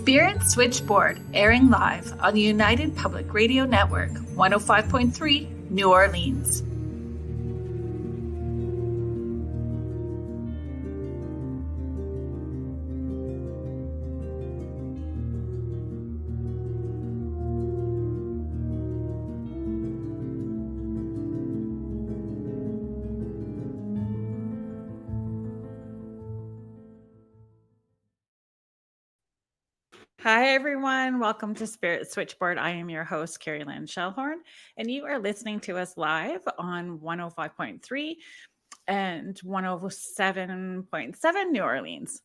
Spirit Switchboard, airing live on the United Public Radio Network, 105.3, New Orleans. Hi, everyone. Welcome to Spirit Switchboard. I am your host, Kerrilynn Shellhorn, and you are listening to us live on 105.3 and 107.7 New Orleans.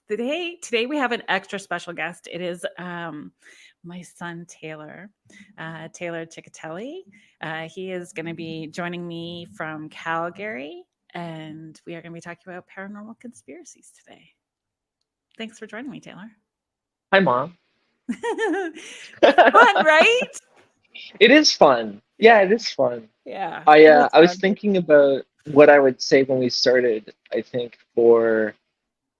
Today we have an extra special guest. It is my son, Taylor Ciccotelli. He is going to be joining me from Calgary, and we are going to be talking about paranormal conspiracies today. Thanks for joining me, Taylor. Hi, Mom. Fun, right? It is fun. Yeah, it is fun. Yeah. I was thinking about what I would say when we started, I think, for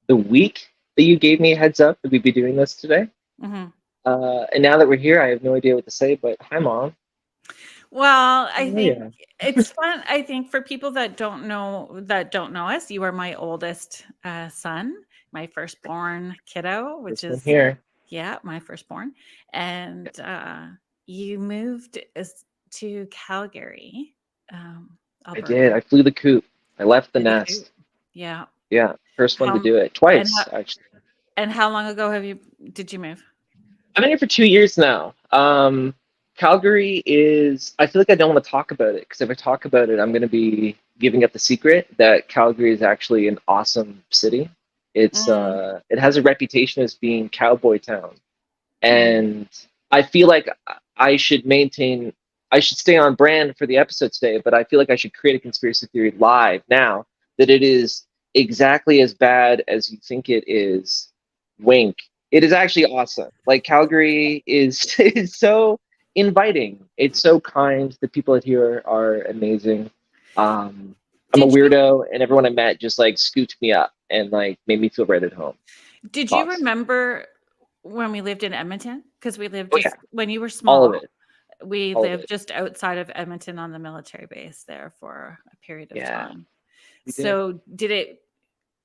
the week that you gave me a heads up that we'd be doing this today. Mm-hmm. And now that we're here, I have no idea what to say, but hi, Mom. Well, I think it's fun. I think for people that don't know us, you are my oldest son, my firstborn kiddo, which is here. Yeah, my firstborn. And you moved to Calgary. Alberta. I did. I flew the coop. I left the nest. Yeah. Yeah. First one to do it. Twice, actually. And how long ago did you move? I've been here for 2 years now. Calgary is, I feel like I don't want to talk about it because if I talk about it, I'm going to be giving up the secret that Calgary is actually an awesome city. It's it has a reputation as being cowboy town, and I feel like I should stay on brand for the episode today, but I feel like I should create a conspiracy theory live now that it is exactly as bad as you think it is. Wink. It is actually awesome. Like Calgary is so inviting. It's so kind. The people here are amazing. I'm a weirdo, and everyone I met just like scooped me up and like made me feel right at home. Did you remember when we lived in Edmonton? Because we lived when you were small. All of it. We lived just outside of Edmonton on the military base there for a period of time. So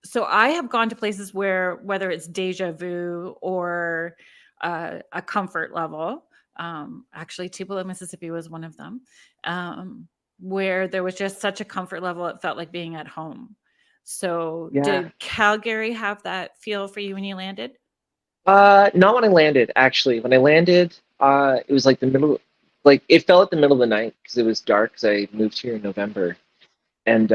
So I have gone to places where, whether it's deja vu or a comfort level, actually Tupelo, Mississippi was one of them, where there was just such a comfort level, it felt like being at home. So did Calgary have that feel for you when you landed? Not when I landed, actually. When I landed, it was like it fell at the middle of the night because it was dark because I moved here in November. And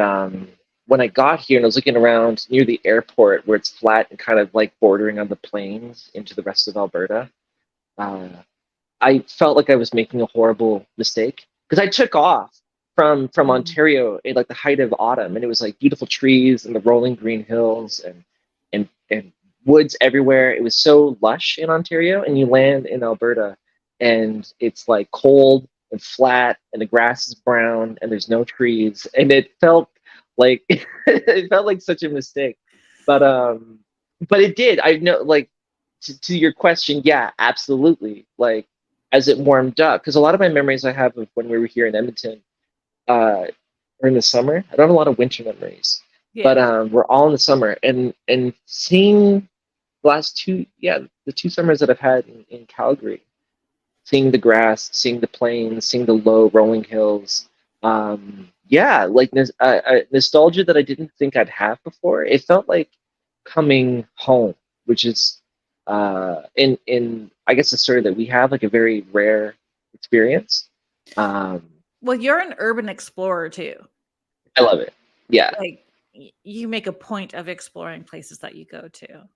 when I got here and I was looking around near the airport where it's flat and kind of like bordering on the plains into the rest of Alberta, I felt like I was making a horrible mistake because I took off from Ontario at like the height of autumn, and it was like beautiful trees and the rolling green hills and woods everywhere. It was so lush in Ontario, and you land in Alberta and it's like cold and flat and the grass is brown and there's no trees, and it felt like such a mistake. But it did. I know, like, to your question, yeah, absolutely. Like, as it warmed up, because a lot of my memories I have of when we were here in Edmonton are in the summer. I don't have a lot of winter memories, but we're all in the summer, and seeing the 2 summers that I've had in Calgary, seeing the grass, seeing the plains, seeing the low rolling hills, like nostalgia that I didn't think I'd have before. It felt like coming home, which is in I guess the story that we have, like a very rare experience. Well, you're an urban explorer too. I love it. Yeah. Like, you make a point of exploring places that you go to.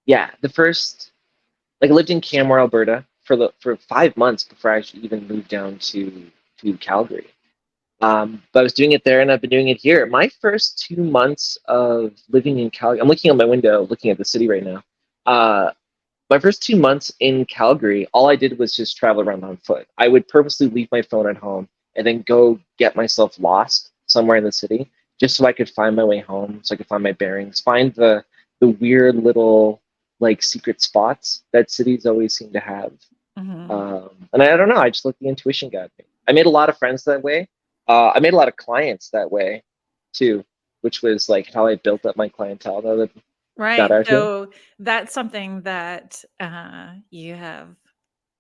Yeah. I lived in Canmore, Alberta for 5 months before I actually even moved down to Calgary. But I was doing it there, and I've been doing it here. My first 2 months of living in Calgary, I'm looking out my window, looking at the city right now. My first 2 months in Calgary, all I did was just travel around on foot. I would purposely leave my phone at home and then go get myself lost somewhere in the city just so I could find my way home, so I could find my bearings, find the weird little like secret spots that cities always seem to have. Mm-hmm. And I don't know, I just let the intuition guide me. I made a lot of friends that way. I made a lot of clients that way too, which was like how I built up my clientele that got Right. out here. So that's something that you have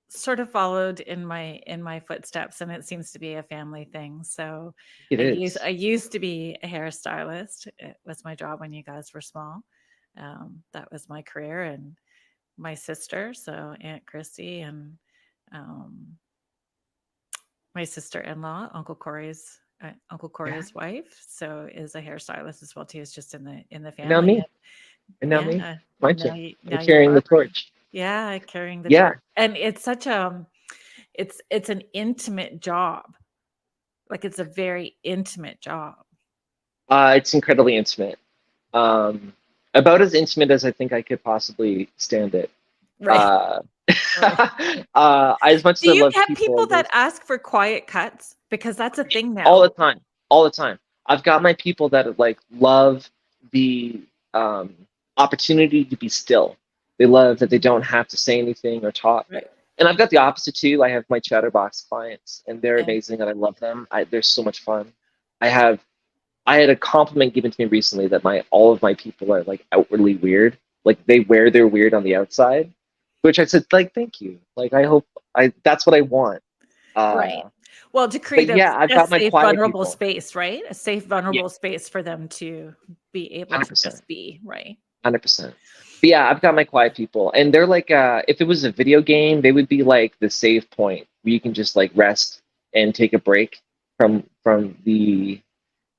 sort of followed in my footsteps, and it seems to be a family thing. So It I is. used to be a hairstylist. It was my job when you guys were small. That was my career, and my sister, so Aunt Christy, and um, my sister-in-law, Uncle Yeah. Corey's wife, so is a hairstylist as well too. It's just in the And now family. me. And now me. Yeah. My Now turn. I'm you're carrying the barbering. torch. Yeah, carrying the Yeah. torch. And it's such it's an intimate job. Like it's a very intimate job. It's incredibly intimate. Um, about as intimate as I think I could possibly stand it. Right. Uh, Right. as much Do as I you love get people, people that ask for quiet cuts? Because that's a thing all now. the time, all the time. I've got my people that like love the um, opportunity to be still. They love that they don't have to say anything or talk. Right. And I've got the opposite too. I have my chatterbox clients, and they're Yeah. amazing, and I love them. They're so much fun. I have. I had a compliment given to me recently that my all of my people are like outwardly weird. Like they wear their weird on the outside, which I said like thank you. Like I hope I that's what I want. Right. Uh, Well, to but create yeah, I've a got my safe, quiet vulnerable people. space, right? A safe, Yeah, vulnerable space for them to be able to 100%. just be, right? 100%. But yeah, I've got my quiet people, and they're like, if it was a video game, they would be like the save point where you can just like rest and take a break from the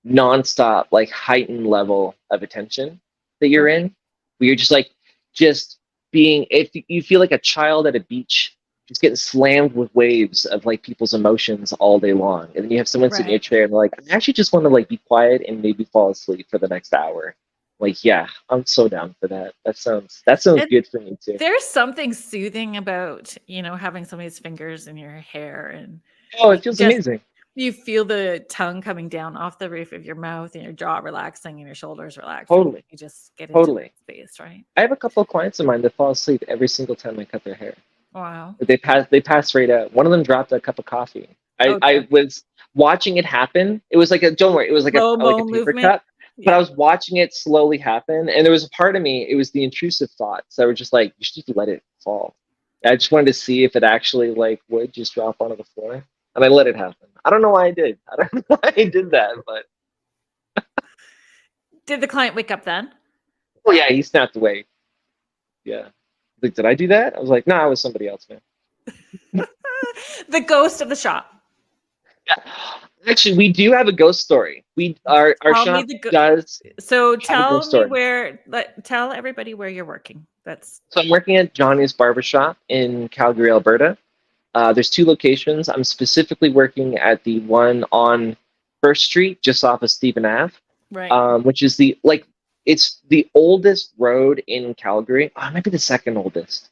nonstop, like heightened level of attention that you're Right. in. Where you're just like, just being, if you feel like a child at a beach, just getting slammed with waves of like people's emotions all day long, and then you have someone sit in your Right. chair and they're like, I actually just want to like be quiet and maybe fall asleep for the next hour. Like, yeah, I'm so down for that. That sounds And good for me too. there's something soothing about, having somebody's fingers in your hair, and Oh, you it can feels just amazing. you feel the tongue coming down off the roof of your mouth and your jaw relaxing and your shoulders relaxing. Totally, You just get into totally. that space, right? I have a couple of clients of mine that fall asleep every single time I cut their hair. Wow. They pass right out. One of them dropped a cup of coffee. I, Oh I dear. was watching it happen. It was like a don't worry, it was like a Slow-mo paper movement. cut, but I Yeah. was watching it slowly happen, and there was a part of me, it was the intrusive thoughts that were just like, you should just let it fall. I just wanted to see if it actually like would just drop onto the floor. And I let it happen. I don't know why I did. I don't know why I did that, but Did the client wake up then? oh yeah, he snapped away. Yeah. Like, did I do that? I was like, nah, it was somebody else, man. The ghost of the shop. Yeah. Actually, we do have a ghost story. Our Tell me shop the go does So have a tell ghost me story. tell everybody where you're working. That's So I'm working at Johnny's Barbershop in Calgary, Alberta. There's two locations. I'm specifically working at the one on First Street, just off of Stephen Ave, right. which is it's the oldest road in Calgary. Oh, it might be the second oldest.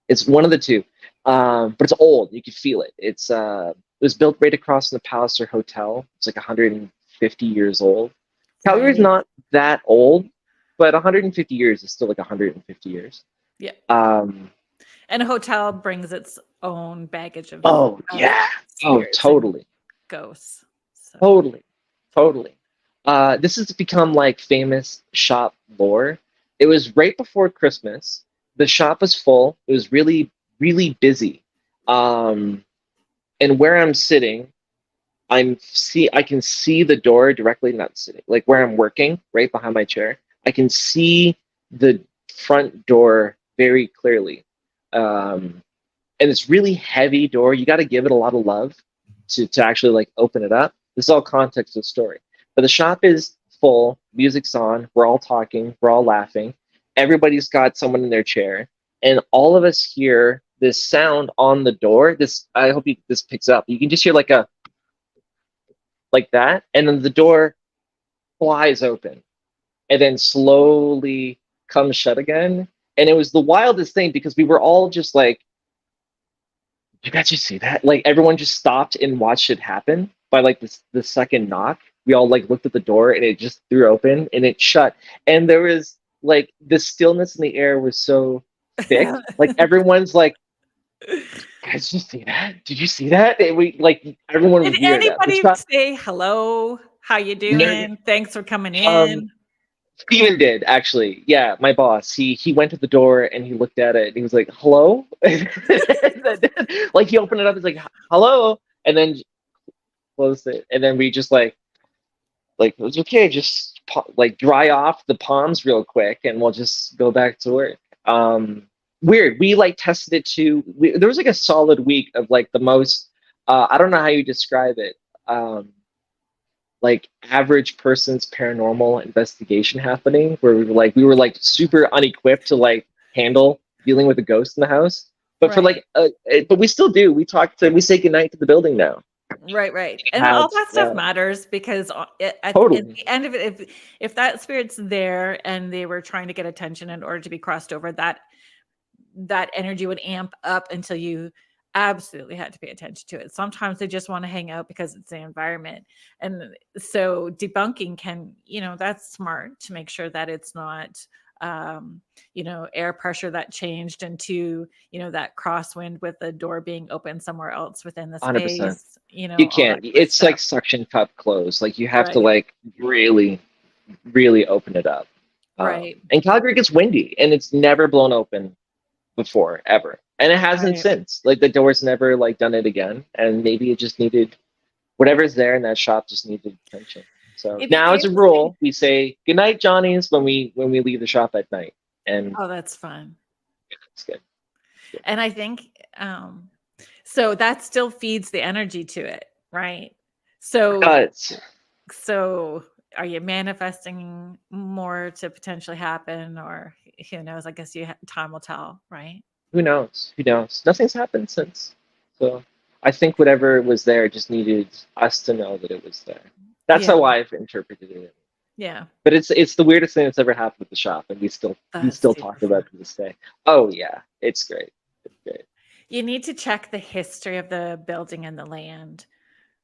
It's one of the two, but it's old. You can feel it. It was built right across from the Palliser Hotel. It's like 150 years old. Calgary's Right. not that old, but 150 years is still like 150 years. Yeah. Um, And a hotel brings its own baggage oh of yeah. Oh, spirits and totally. ghosts. So Totally, totally. This has become like famous shop lore. It was right before Christmas. The shop was full. It was really, really busy. Um, and where I'm sitting, I can see the door directly, not sitting, like where I'm working, right behind my chair. I can see the front door very clearly. And it's really heavy door. You got to give it a lot of love to actually like open it up. This is all context of the story. But the shop is full, music's on, we're all talking, we're all laughing. Everybody's got someone in their chair, and all of us hear this sound on the door. This I hope this picks up. You can just hear like that, and then the door flies open and then slowly comes shut again. And it was the wildest thing because we were all just like, you guys just see that? Like everyone just stopped and watched it happen by like the second knock. We all like looked at the door and it just threw open and it shut. And there was like the stillness in the air was so thick. Like everyone's like, guys, did you see that? Did you see that? And we like everyone was Did weirded out. The anybody shot, say hello? How you no, doing? Thanks for coming um, in. Steven did actually. Yeah, my boss. He went to the door and he looked at it and he was like, "Hello." Like he opened it up. He's like, "Hello," and then closed it. And then we just like it was okay. Just like dry off the palms real quick, and we'll just go back to work. Weird. We like tested it too. There was like a solid week of like the most. I don't know how you describe it. Like average person's paranormal investigation happening where we were like super unequipped to like handle dealing with a ghost in the house, but for Right. like but we still do. We say goodnight to the building now. Right. It And all has, that stuff matters because at totally the end of it, if that spirit's there and they were trying to get attention in order to be crossed over, that energy would amp up until you absolutely had to pay attention to it. Sometimes they just want to hang out because it's the environment. And so debunking can, that's smart to make sure that it's not air pressure that changed into, that crosswind with the door being open somewhere else within the 100%. space, You all that can't. good It's like stuff. suction cup closed. Like you have to Right. like really, really open it up. Right. And Calgary gets windy, and it's never blown open before ever, and it hasn't Right. since. Like the door's never like done it again, and maybe it just needed whatever's there in that shop just needed attention. So It'd be now, as a interesting. rule, we say good night, Johnny's, when we leave the shop at night, and Oh, that's fun. it's good. And I think so that still feeds the energy to it, right? So It's so are you manifesting more to potentially happen, or who knows? I guess time will tell, right? who knows? Who knows? Nothing's happened since. So I think whatever was there just needed us to know that it was there. That's Yeah. how I've interpreted it. Yeah. But it's the weirdest thing that's ever happened at the shop, and we That's still super talk about fun. it to this day. Oh yeah, it's great. It's great. You need to check the history of the building and the land.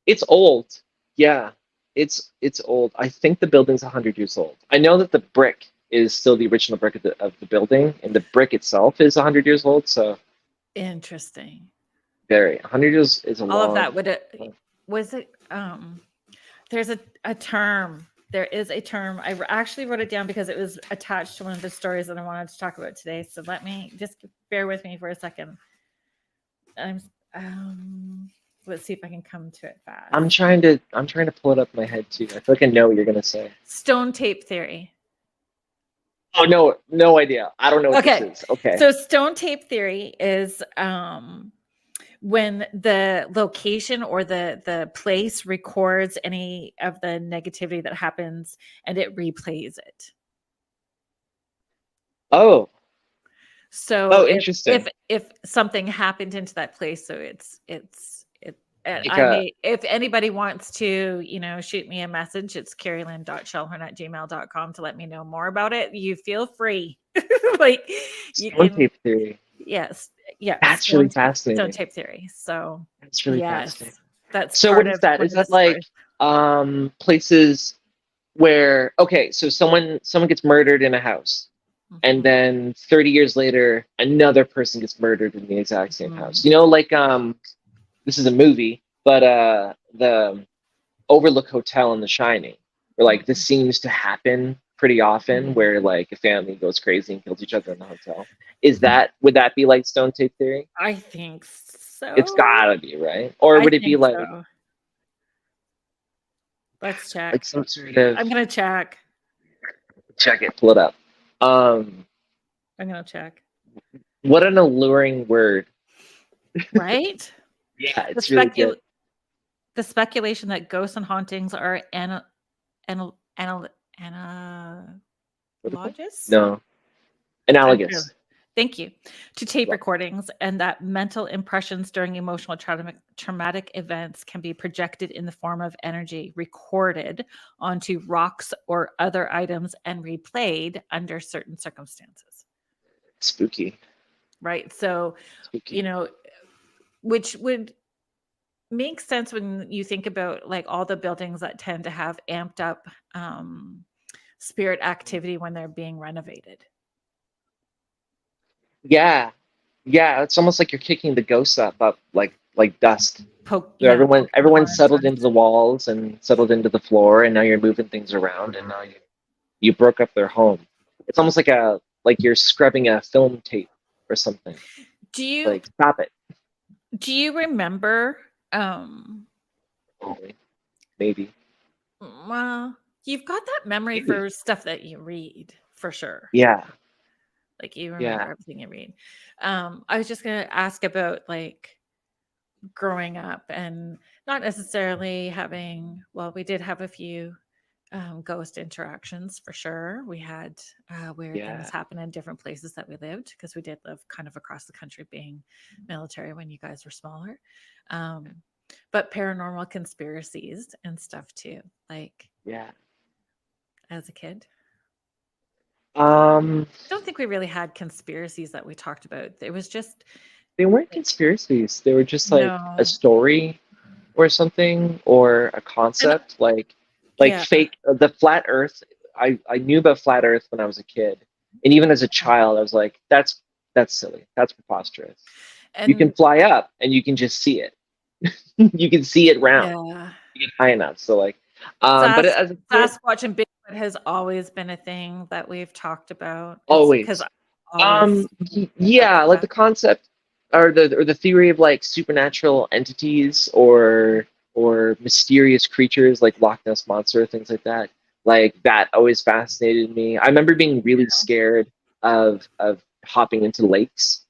It's old. Yeah, it's old. I think the building's 100 years old. I know that the brick is still the original brick of the building, and the brick itself is 100 years old. So Interesting. very 100 years is a All of long. that was it there's a term. There is a term. Actually wrote it down because it was attached to one of the stories that I wanted to talk about today. So let me just bear with me for a second. Let's see if I can come to it fast. I'm trying to pull it up in my head too. I feel like I know what you're gonna say. Stone tape theory. Oh no idea. I don't know what this is. Okay. So stone tape theory is when the location or the place records any of the negativity that happens and it replays it. Oh. So Interesting. if something happened into that place, so it's and Like if anybody wants to, shoot me a message, it's kerrilynn.shelhorn@gmail.com to let me know more about it. You feel free. Like you stone can, tape theory. yes, That's really stone fascinating. tape theory. So That's really fascinating. yes, that's So part what is of that? one Is of the that like stories. places where so someone gets murdered in a house, and Mhm. then 30 years later another person gets murdered in the exact same house. Mhm. You know, like this is a movie, but the Overlook Hotel in The Shining, where like this Mhm. seems to happen pretty often, Mhm. where like a family goes crazy and kills each other in the hotel. Would that be like stone tape theory? I think It's so. gotta be, right? Or I would it be think like so. Let's check. some sort of I'm gonna check. check it, pull it up. Um, I'm gonna check. what an alluring word. Right? Yeah, The it's really good. specul the speculation that ghosts and hauntings are anal anal Political? analogous? No, I'm trying analogous. Thank you. To tape Yeah. recordings, and that mental impressions during emotional traumatic events can be projected in the form of energy recorded onto rocks or other items and replayed under certain circumstances. Spooky. Right? So, you Spooky. know, which would make sense when you think about like all the buildings that tend to have amped up spirit activity when they're being renovated. Yeah. It's almost like you're kicking the ghosts up like dust. Everyone's settled into the walls and settled into the floor, and now you're moving things around, and now you broke up their home. It's almost like you're scrubbing a film tape or something. Like, stop it? Do you remember? Maybe. Well, you've got that memory for stuff that you read, for sure. Yeah. Like, you remember everything you read. I was just gonna ask about, like, growing up and not necessarily having. Well, we did have a few ghost interactions for sure. We had weird things happen in different places that we lived, because we did live kind of across the country, being military when you guys were smaller. But paranormal conspiracies and stuff too, like as a kid. I don't think we really had conspiracies that we talked about. It was just, they weren't conspiracies. They were just like a story or something, or a concept, like fake the flat Earth. I knew about flat Earth when I was a kid, and even as a child, I was like, that's silly. That's preposterous. And you can fly up and you can just see it. You can see it round. You get high enough. So like, but as a kid, Sasquatch and Bigfoot has always been a thing that we've talked about. Always. Like the concept or the theory of like supernatural entities or mysterious creatures like Loch Ness Monster, things like that. Like, that always fascinated me. I remember being really scared of hopping into lakes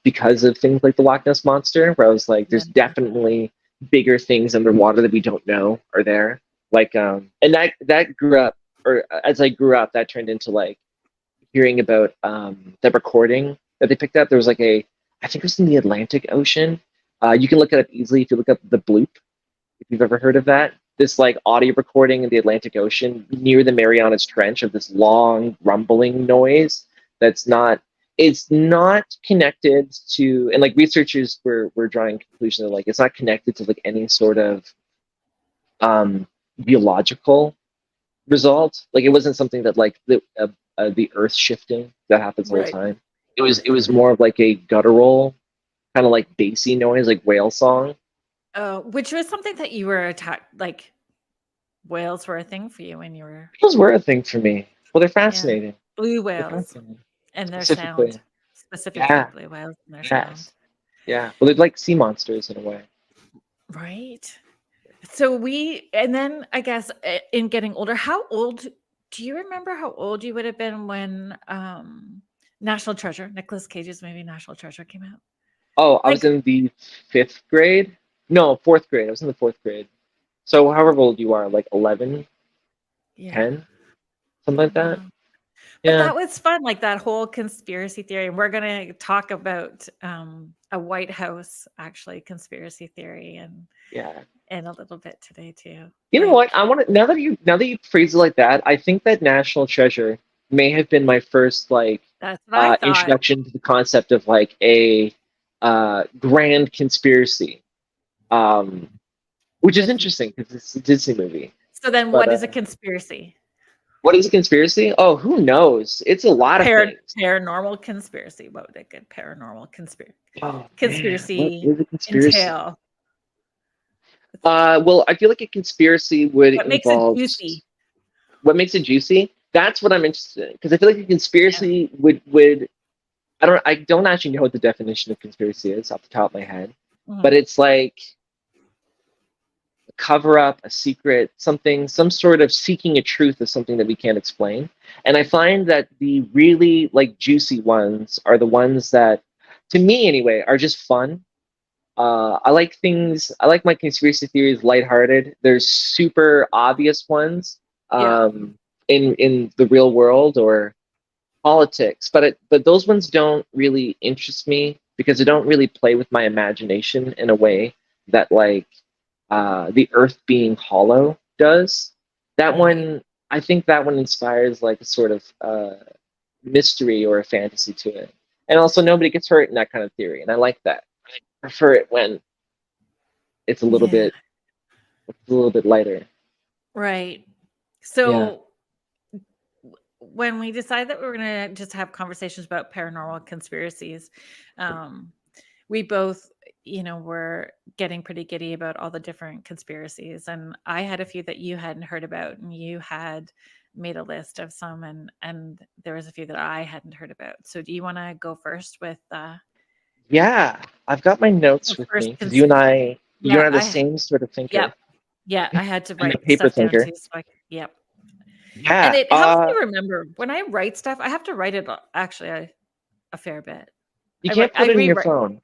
because of things like the Loch Ness Monster, where I was like, there's definitely bigger things underwater that we don't know are there. Like, and that grew up, or as I grew up, that turned into like hearing about the recording that they picked up. There was like I think it was in the Atlantic Ocean. You can look it up easily if you look up the bloop, if you've ever heard of that. This like audio recording in the Atlantic Ocean near the Marianas Trench of this long rumbling noise it's not connected to, and like researchers were drawing conclusions that like it's not connected to like any sort of biological result. Like, it wasn't something that like the earth shifting that happens all the time. It was more of like a guttural kind of like bassy noise, like whale song. Which was something that you were attacked. Like, whales were a thing for you when you were. Whales were a thing for me. Well, they're fascinating. Yeah. Blue whales and their sound. Specifically, blue whales and their sound. Yeah. Well, they're like sea monsters in a way. Right. So and then I guess in getting older, do you remember how old you would have been when National Treasure, Nicolas Cage's movie National Treasure, came out? Oh, I was in the 5th grade. No, 4th grade. I was in the 4th grade. So however old you are, like 11, 10, something like that. But that was fun, like that whole conspiracy theory. And we're going to talk about a White House, actually, conspiracy theory and a little bit today too. You know what? I want to, now that you phrase it like that, I think that National Treasure may have been my first like introduction to the concept of like a grand conspiracy, which is interesting because it's a Disney movie. So then, what is a conspiracy? What is a conspiracy? Oh, who knows? It's a lot of things. Paranormal conspiracy. What would a good paranormal conspiracy? Oh, conspiracy man. What is a conspiracy? entail? Well, I feel like a conspiracy would involve. Makes it juicy? What makes it juicy? That's what I'm interested in, because I feel like a conspiracy would. I don't actually know what the definition of conspiracy is off the top of my head, but it's like a cover up, a secret, something, some sort of seeking a truth of something that we can't explain. And I find that the really like juicy ones are the ones that, to me anyway, are just fun. I like my conspiracy theories lighthearted. There's super obvious ones in the real world or politics, but those ones don't really interest me because they don't really play with my imagination in a way that like the Earth being hollow does. That one, I think that one inspires like a sort of mystery or a fantasy to it, and also nobody gets hurt in that kind of theory, and I like that. I prefer it when it's a little bit lighter. Right. So when we decided that we were going to just have conversations about paranormal conspiracies, we both, were getting pretty giddy about all the different conspiracies. And I had a few that you hadn't heard about, and you had made a list of some, and there was a few that I hadn't heard about. So do you want to go first with Yeah, I've got my notes with first me because you and I yeah, are the same sort of thinker. Yeah, I had to I'm a write paper stuff down thinker. too. So yep. And Yeah. it helps me remember when I write stuff. I have to write it actually a fair bit. You can't put it in your rewrite. phone.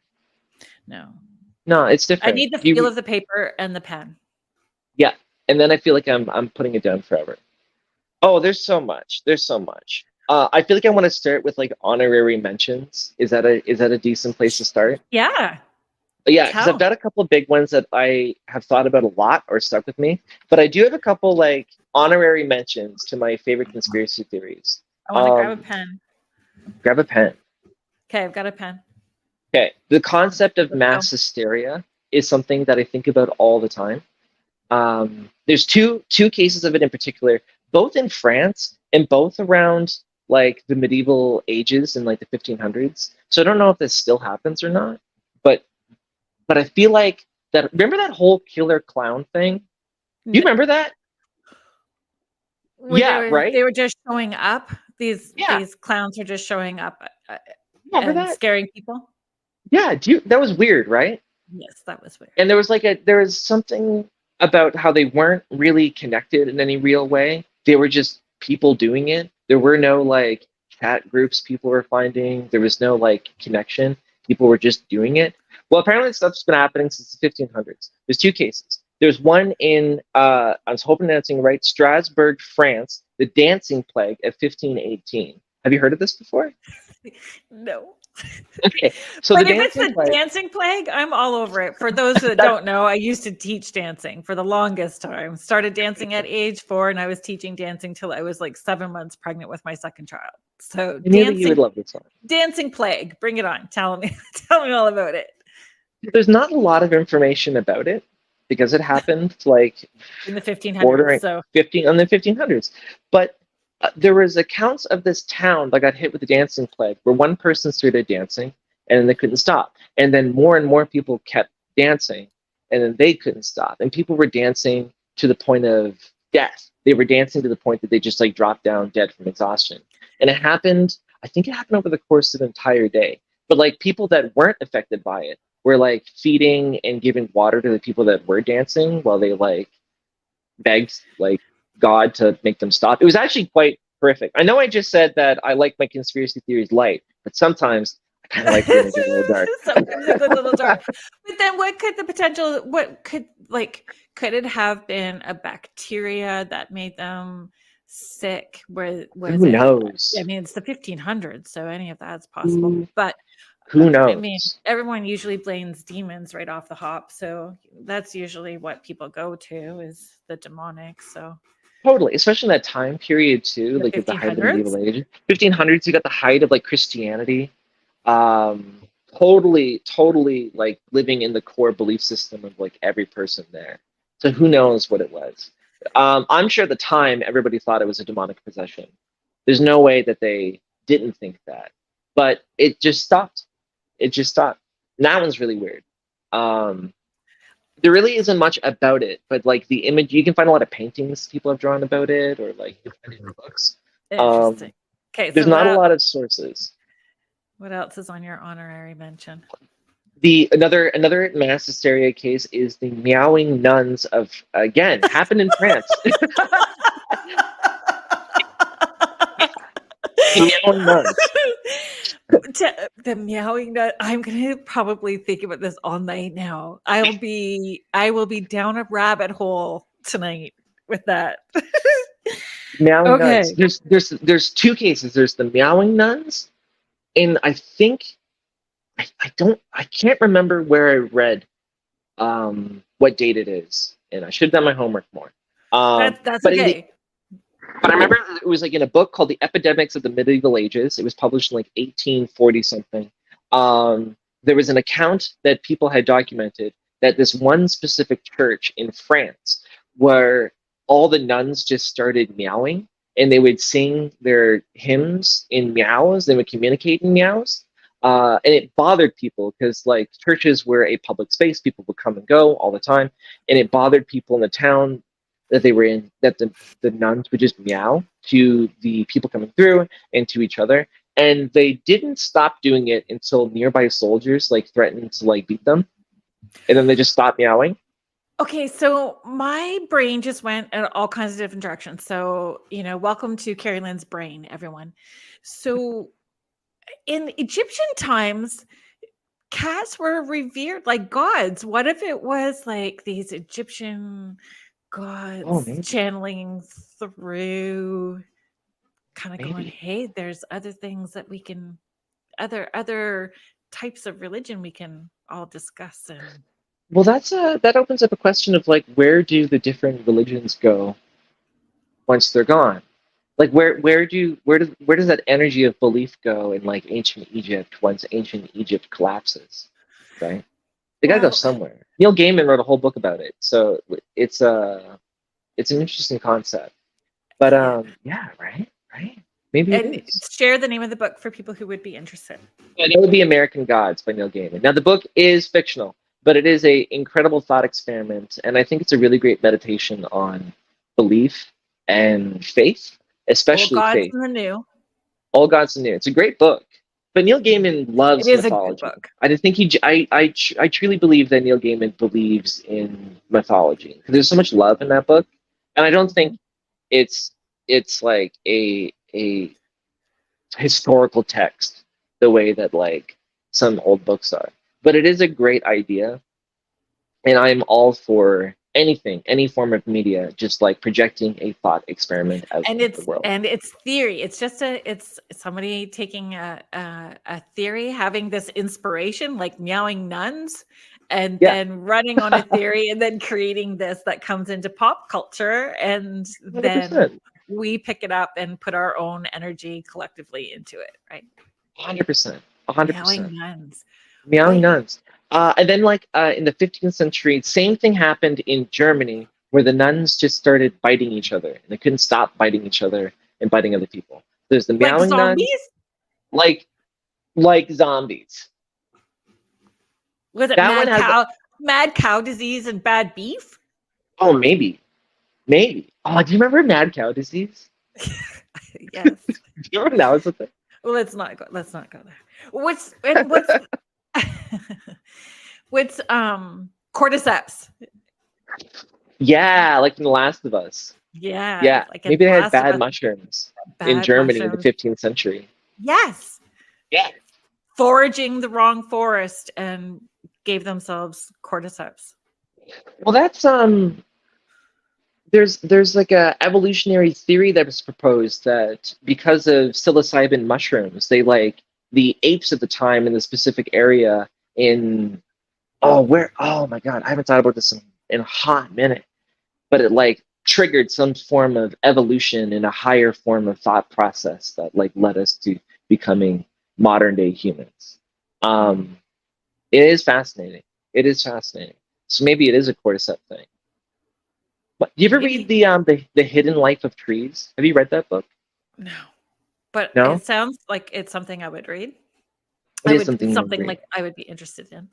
No, it's different. I need the feel of the paper and the pen. Yeah, and then I feel like I'm putting it down forever. Oh, there's so much. I feel like I want to start with like honorary mentions. Is that a decent place to start? Yeah. Yeah, because I've got a couple of big ones that I have thought about a lot or stuck with me, but I do have a couple like honorary mentions to my favorite conspiracy theories. I want to grab a pen. Grab a pen. Okay, I've got a pen. Okay, the concept of mass hysteria is something that I think about all the time. There's two cases of it in particular, both in France and both around like the medieval ages in like the 1500s. So I don't know if this still happens or not, but I feel like that. Remember that whole killer clown thing? Do you remember that? Right. They were just showing up. These clowns are just showing up and scaring people. Yeah, that was weird, right? Yes, that was weird. And there was something about how they weren't really connected in any real way. They were just people doing it. There were no like chat groups people were finding. There was no like connection. People were just doing it. Well, apparently this stuff's been happening since the 1500s. There's two cases. There's one in, I was hoping I'm saying right, Strasbourg, France, the dancing plague of 1518. Have you heard of this before? No. Okay, so but if it's the dancing plague, I'm all over it. For those that don't know, I used to teach dancing for the longest time. Started dancing at age 4, and I was teaching dancing till I was like 7 months pregnant with my second child. So you would love this song. Dancing plague, bring it on. Tell me all about it. There's not a lot of information about it because it happened like in the 1500s. So on the 1500s, but there was accounts of this town that got hit with the dancing plague where one person started dancing and they couldn't stop. And then more and more people kept dancing and then they couldn't stop. And people were dancing to the point of death. They were dancing to the point that they just like dropped down dead from exhaustion. And I think it happened over the course of an entire day. But like people that weren't affected by it were like feeding and giving water to the people that were dancing while they like begged like God to make them stop. It was actually quite horrific. I know I just said that I like my conspiracy theories light, but sometimes I kind of like when they get a little dark. Sometimes it's a little dark. But then what could could it have been a bacteria that made them sick? Who knows? I mean, it's the 1500s, so any of that's possible. But who knows? I mean, everyone usually blames demons right off the hop, so that's usually what people go to is the demonic. So totally, especially in that time period too, like at the height of the medieval age, 1500s. You got the height of like Christianity, totally like living in the core belief system of like every person there. So who knows what it was? I'm sure at the time everybody thought it was a demonic possession. There's no way that they didn't think that, but it just stopped. And that one's really weird. There really isn't much about it, but like the image, you can find a lot of paintings people have drawn about it, or like books. Interesting. Okay, there's not a lot of sources. What else is on your honorary mention? Another mass hysteria case is the meowing nuns of, again, happened in France. The meowing nuns. The meowing nut. I'm gonna probably think about this all night now. I will be down a rabbit hole tonight with that. Meowing nuns. There's two cases. There's the meowing nuns, and I think I can't remember where I read what date it is, and I should have done my homework more. That's okay. But I remember it was like in a book called The Epidemics of the Medieval Ages. It was published in like 1840 something. There was an account that people had documented that this one specific church in France where all the nuns just started meowing and they would sing their hymns in meows. They would communicate in meows. And it bothered people because like churches were a public space, people would come and go all the time, and it bothered people in the town that they were in, that the nuns would just meow to the people coming through and to each other. And they didn't stop doing it until nearby soldiers like threatened to like beat them, and then they just stopped meowing. Okay, so my brain just went in all kinds of different directions. So, welcome to Kerrilynn's brain, everyone. So, in Egyptian times, cats were revered like gods. What if it was like these Egyptian gods channeling through, kind of going, hey, there's other things that we can, other types of religion we can all discuss. And well, that opens up a question of like, where do the different religions go once they're gone? Like, where does that energy of belief go in like ancient Egypt once ancient Egypt collapses, right? They gotta go somewhere. Neil Gaiman wrote a whole book about it, so it's an interesting concept. But yeah, right. Maybe it is. Share the name of the book for people who would be interested. Yeah, it would be American Gods by Neil Gaiman. Now the book is fictional, but it is a incredible thought experiment, and I think it's a really great meditation on belief and faith, especially Old Gods faith. and the New. All Gods and New. It's a great book. But Neil Gaiman loves mythology. I just think I truly believe that Neil Gaiman believes in mythology because there's so much love in that book, and I don't think it's like a historical text the way that like some old books are. But it is a great idea, and I'm all for anything, any form of media, just like projecting a thought experiment out into the world. And it's theory. It's just it's somebody taking a theory, having this inspiration, like meowing nuns, and then running on a theory, and then creating this that comes into pop culture, and 100%. Then we pick it up and put our own energy collectively into it, right? 100%. Meowing nuns. Meowing nuns. And then, like in the 15th century, same thing happened in Germany, where the nuns just started biting each other, and they couldn't stop biting each other and biting other people. There's the meowing nuns, like zombies. Was it mad cow disease and bad beef? Oh, maybe. Oh, do you remember mad cow disease? Yes. Do you remember that was the thing? Well, let's not go there. What's cordyceps? Yeah, like in The Last of Us. Yeah. Like maybe they had bad mushrooms in Germany in the 15th century. Yes. Yeah. Foraging the wrong forest and gave themselves cordyceps. Well, that's there's like a evolutionary theory that was proposed that because of psilocybin mushrooms, they like the apes at the time in the specific area in oh my god, I haven't thought about this in a hot minute, but it like triggered some form of evolution in a higher form of thought process that like led us to becoming modern day humans. It is fascinating. So maybe it is a cordyceps thing. But do you ever read the Hidden Life of Trees? Have you read that book? No, but it sounds like it's something I would read. Something like I would be interested in.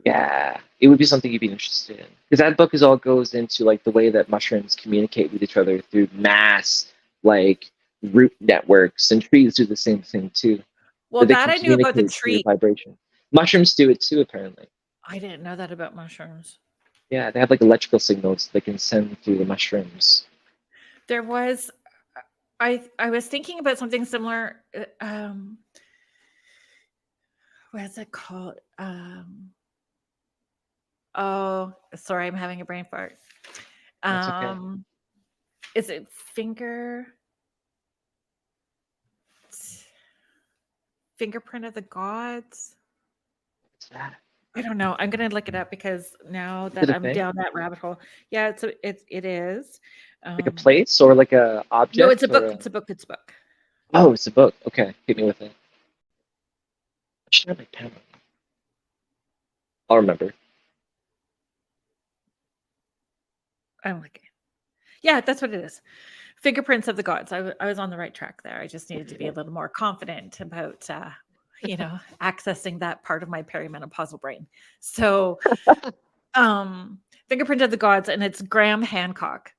Yeah, it would be something you'd be interested in because that book all goes into like the way that mushrooms communicate with each other through mass like root networks, and trees do the same thing too. Well, that I knew about the tree vibration. Mushrooms do it too, apparently. I didn't know that about mushrooms. Yeah, they have like electrical signals they can send through the mushrooms. There was, I was thinking about something similar. What is it called? Oh, sorry, I'm having a brain fart. That's okay. Is it fingerprint of the gods? What's that? I don't know. I'm gonna look it up because now that I'm down that rabbit hole. Yeah, it is. Like a place or like a object? No, it's a book. It's a book. Oh, it's a book. Okay, hit me with it. I should have my pen. I'll remember. I'm looking. Yeah, that's what it is. Fingerprints of the gods. I was on the right track there. I just needed to be a little more confident about, accessing that part of my perimenopausal brain. So, Fingerprint of the gods, and it's Graham Hancock.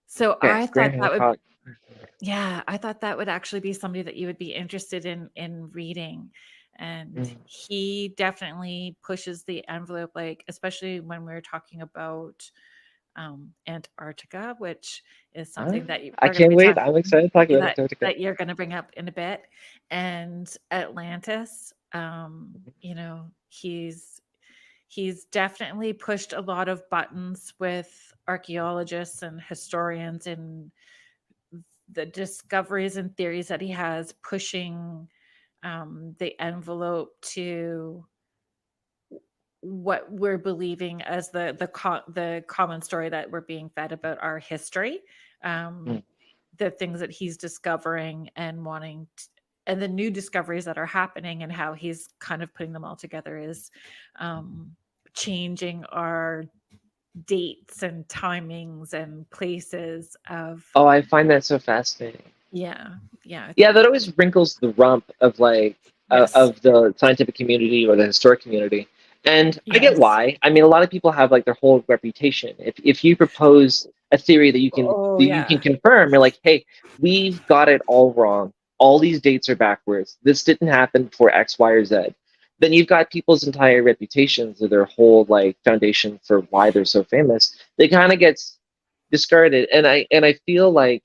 So Okay, I thought Graham that would, Hancock. I thought that would actually be somebody that you would be interested in reading. And he definitely pushes the envelope, like, especially when we're talking about Antarctica, which is something that I can't wait. I'm excited to talk about Antarctica. that you're going to bring up in a bit. And Atlantis, he's definitely pushed a lot of buttons with archaeologists and historians, and the discoveries and theories that he has, pushing the envelope to what we're believing as the common story that we're being fed about our history, the things that he's discovering and and the new discoveries that are happening, and how he's kind of putting them all together is changing our dates and timings and places of. Oh, I find that so fascinating. Yeah. That always wrinkles the rump of of the scientific community or the historic community. And I get why. I mean, a lot of people have like their whole reputation. If you propose a theory that you can confirm, you're like, hey, we've got it all wrong. All these dates are backwards. This didn't happen for X, Y, or Z. Then you've got people's entire reputations or their whole like foundation for why they're so famous. They kind of gets discarded. And I feel like,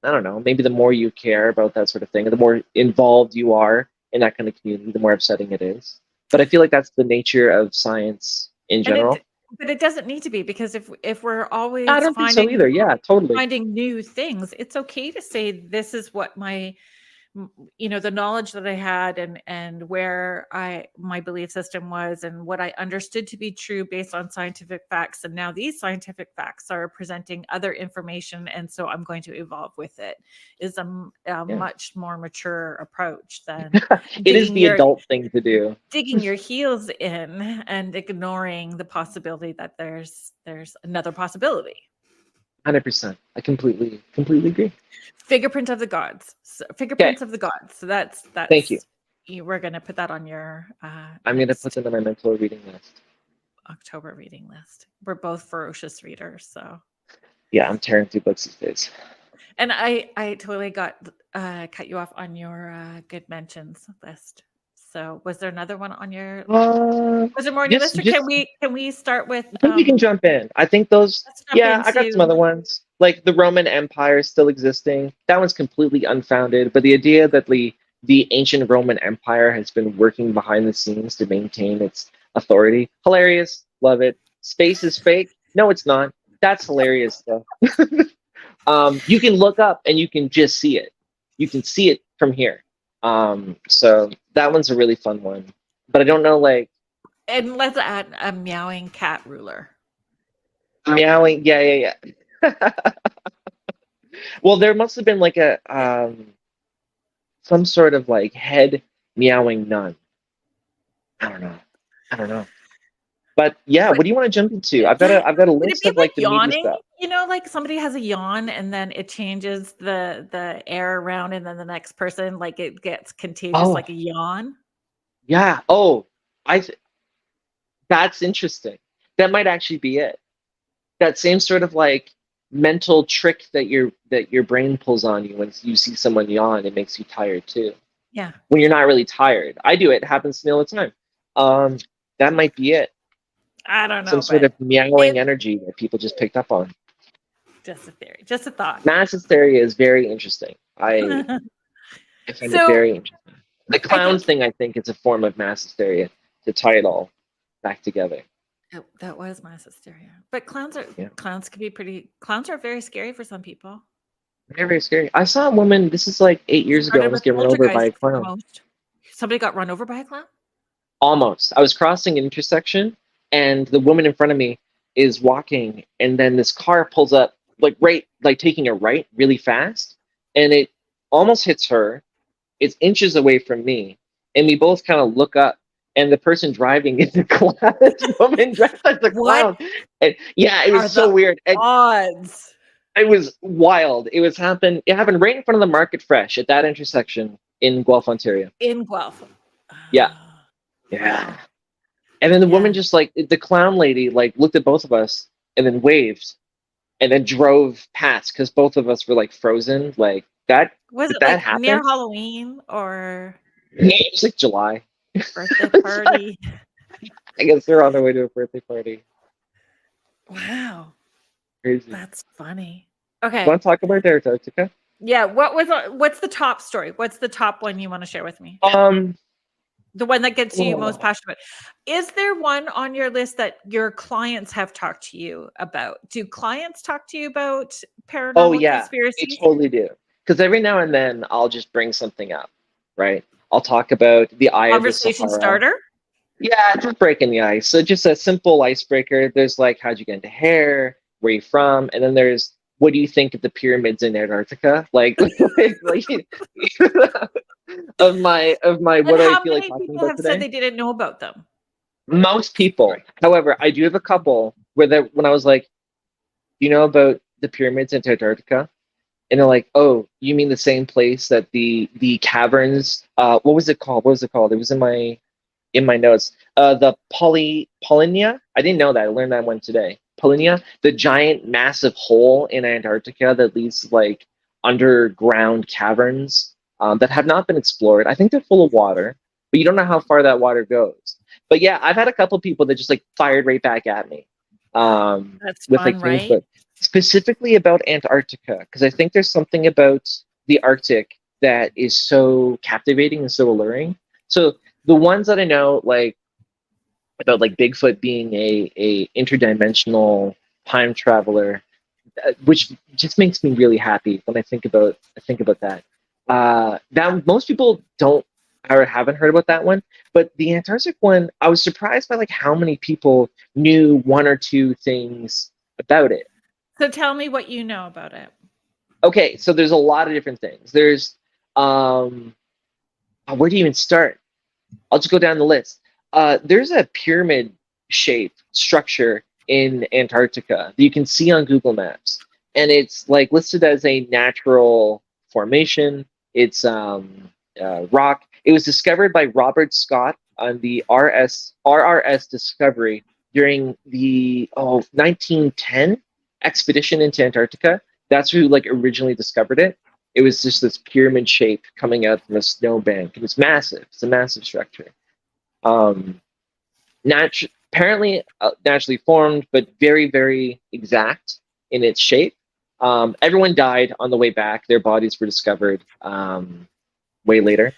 I don't know, maybe the more you care about that sort of thing, the more involved you are in that kind of community, the more upsetting it is. But I feel like that's the nature of science in general. But it doesn't need to be, because if we're always I don't think so either. Yeah, totally. finding new things, it's okay to say, this is what my, the knowledge that I had and where my belief system was and what I understood to be true based on scientific facts. And now these scientific facts are presenting other information. And so I'm going to evolve with it, is a much more mature approach than it is the adult thing to do. Digging your heels in and ignoring the possibility that there's another possibility. 100%. I completely agree. Fingerprint of the gods. Fingerprints of the gods. So that's. Thank you. We're going to put that on your. I'm going to put that on my mental reading list. October reading list. We're both ferocious readers, so. Yeah, I'm tearing through books these days. And I totally got cut you off on your good mentions list. So was there another one on your? Was there more on your list, or can we start with? I think we can jump in. I think those. Yeah, I got some other ones, like the Roman Empire still existing. That one's completely unfounded. But the idea that the ancient Roman Empire has been working behind the scenes to maintain its authority, hilarious. Love it. Space is fake. No, it's not. That's hilarious though. You can look up and you can just see it. You can see it from here. So that one's a really fun one, but I don't know, like. And let's add a meowing cat ruler. Meowing, yeah. Well, there must have been like a some sort of like head meowing nun. I don't know. But yeah, what do you want to jump into? I've got a list of like the meaty stuff. Like somebody has a yawn and then it changes the air around, and then the next person, like, it gets contagious, like a yawn. Yeah. That's interesting. That might actually be it. That same sort of like mental trick that your brain pulls on you when you see someone yawn, it makes you tired too. Yeah. When you're not really tired. I do it. It happens to me all the time. That might be it. I don't know. Some sort of meowing energy that people just picked up on. Just a theory. Just a thought. Mass hysteria is very interesting. I find it very interesting. The clown thing, I think, is a form of mass hysteria to tie it all back together. That was mass hysteria. But clowns are very scary for some people. Very, very scary. I saw a woman, this is like 8 years ago, almost get run over by a clown. Somebody got run over by a clown? Almost. I was crossing an intersection, and the woman in front of me is walking, and then this car pulls up, taking a right really fast, and it almost hits her. It's inches away from me, and we both kind of look up, and the person driving is a woman dressed as a clown. And yeah, it was so weird. Odds. It was wild. It happened right in front of the Market Fresh at that intersection in Guelph, Ontario. In Guelph. Yeah. Wow. And then the woman Yeah. just like the clown lady like looked at both of us and then waved and then drove past because both of us were like frozen. Like that Was did it that like near happen? Halloween or Yeah, it was like July. birthday party? I guess they're on their way to a birthday party. Wow. Crazy. That's funny. Okay. Want to talk about Antarctica? Yeah. What's the top story? What's the top one you want to share with me? The one that gets you most passionate. Is there one on your list that your clients have talked to you about? Do clients talk to you about paranormal conspiracies? They totally do. Because every now and then I'll just bring something up, right? I'll talk about the eye of the Conversation Sahara. starter? Yeah, just breaking the ice. So just a simple icebreaker. There's like, how'd you get into hair? Where are you from? And then there's, what do you think of the pyramids in Antarctica? Like, of my And what I how feel like many talking people about have said today. they didn't know about them? Most people, however, I do have a couple where when I was like, you know about the pyramids in Antarctica? And they're like, oh, you mean the same place that the caverns? What was it called? What was it called? It was in my notes. The Polynia. I didn't know that. I learned that one today. Polynia, the giant, massive hole in Antarctica that leads to like underground caverns that have not been explored. I think they're full of water, but you don't know how far that water goes. But yeah, I've had a couple people that just like fired right back at me That's with fun, like things, right? but specifically about Antarctica because I think there's something about the Arctic that is so captivating and so alluring. So the ones that I know, like about like Bigfoot being a interdimensional time traveler, which just makes me really happy when I think about that. That most people don't or haven't heard about that one, but the Antarctic one, I was surprised by like how many people knew one or two things about it. So tell me what you know about it. Okay, so there's a lot of different things. There's where do you even start? I'll just go down the list. There's a pyramid shaped structure in Antarctica that you can see on Google Maps, and it's like listed as a natural formation. It's rock. It was discovered by Robert Scott on the RRS Discovery during the 1910 expedition into Antarctica. That's who like originally discovered it. It was just this pyramid shape coming out from a snowbank. It was massive. It's a massive structure. Um, apparently naturally formed, but very, very exact in its shape. Everyone died on the way back. Their bodies were discovered way later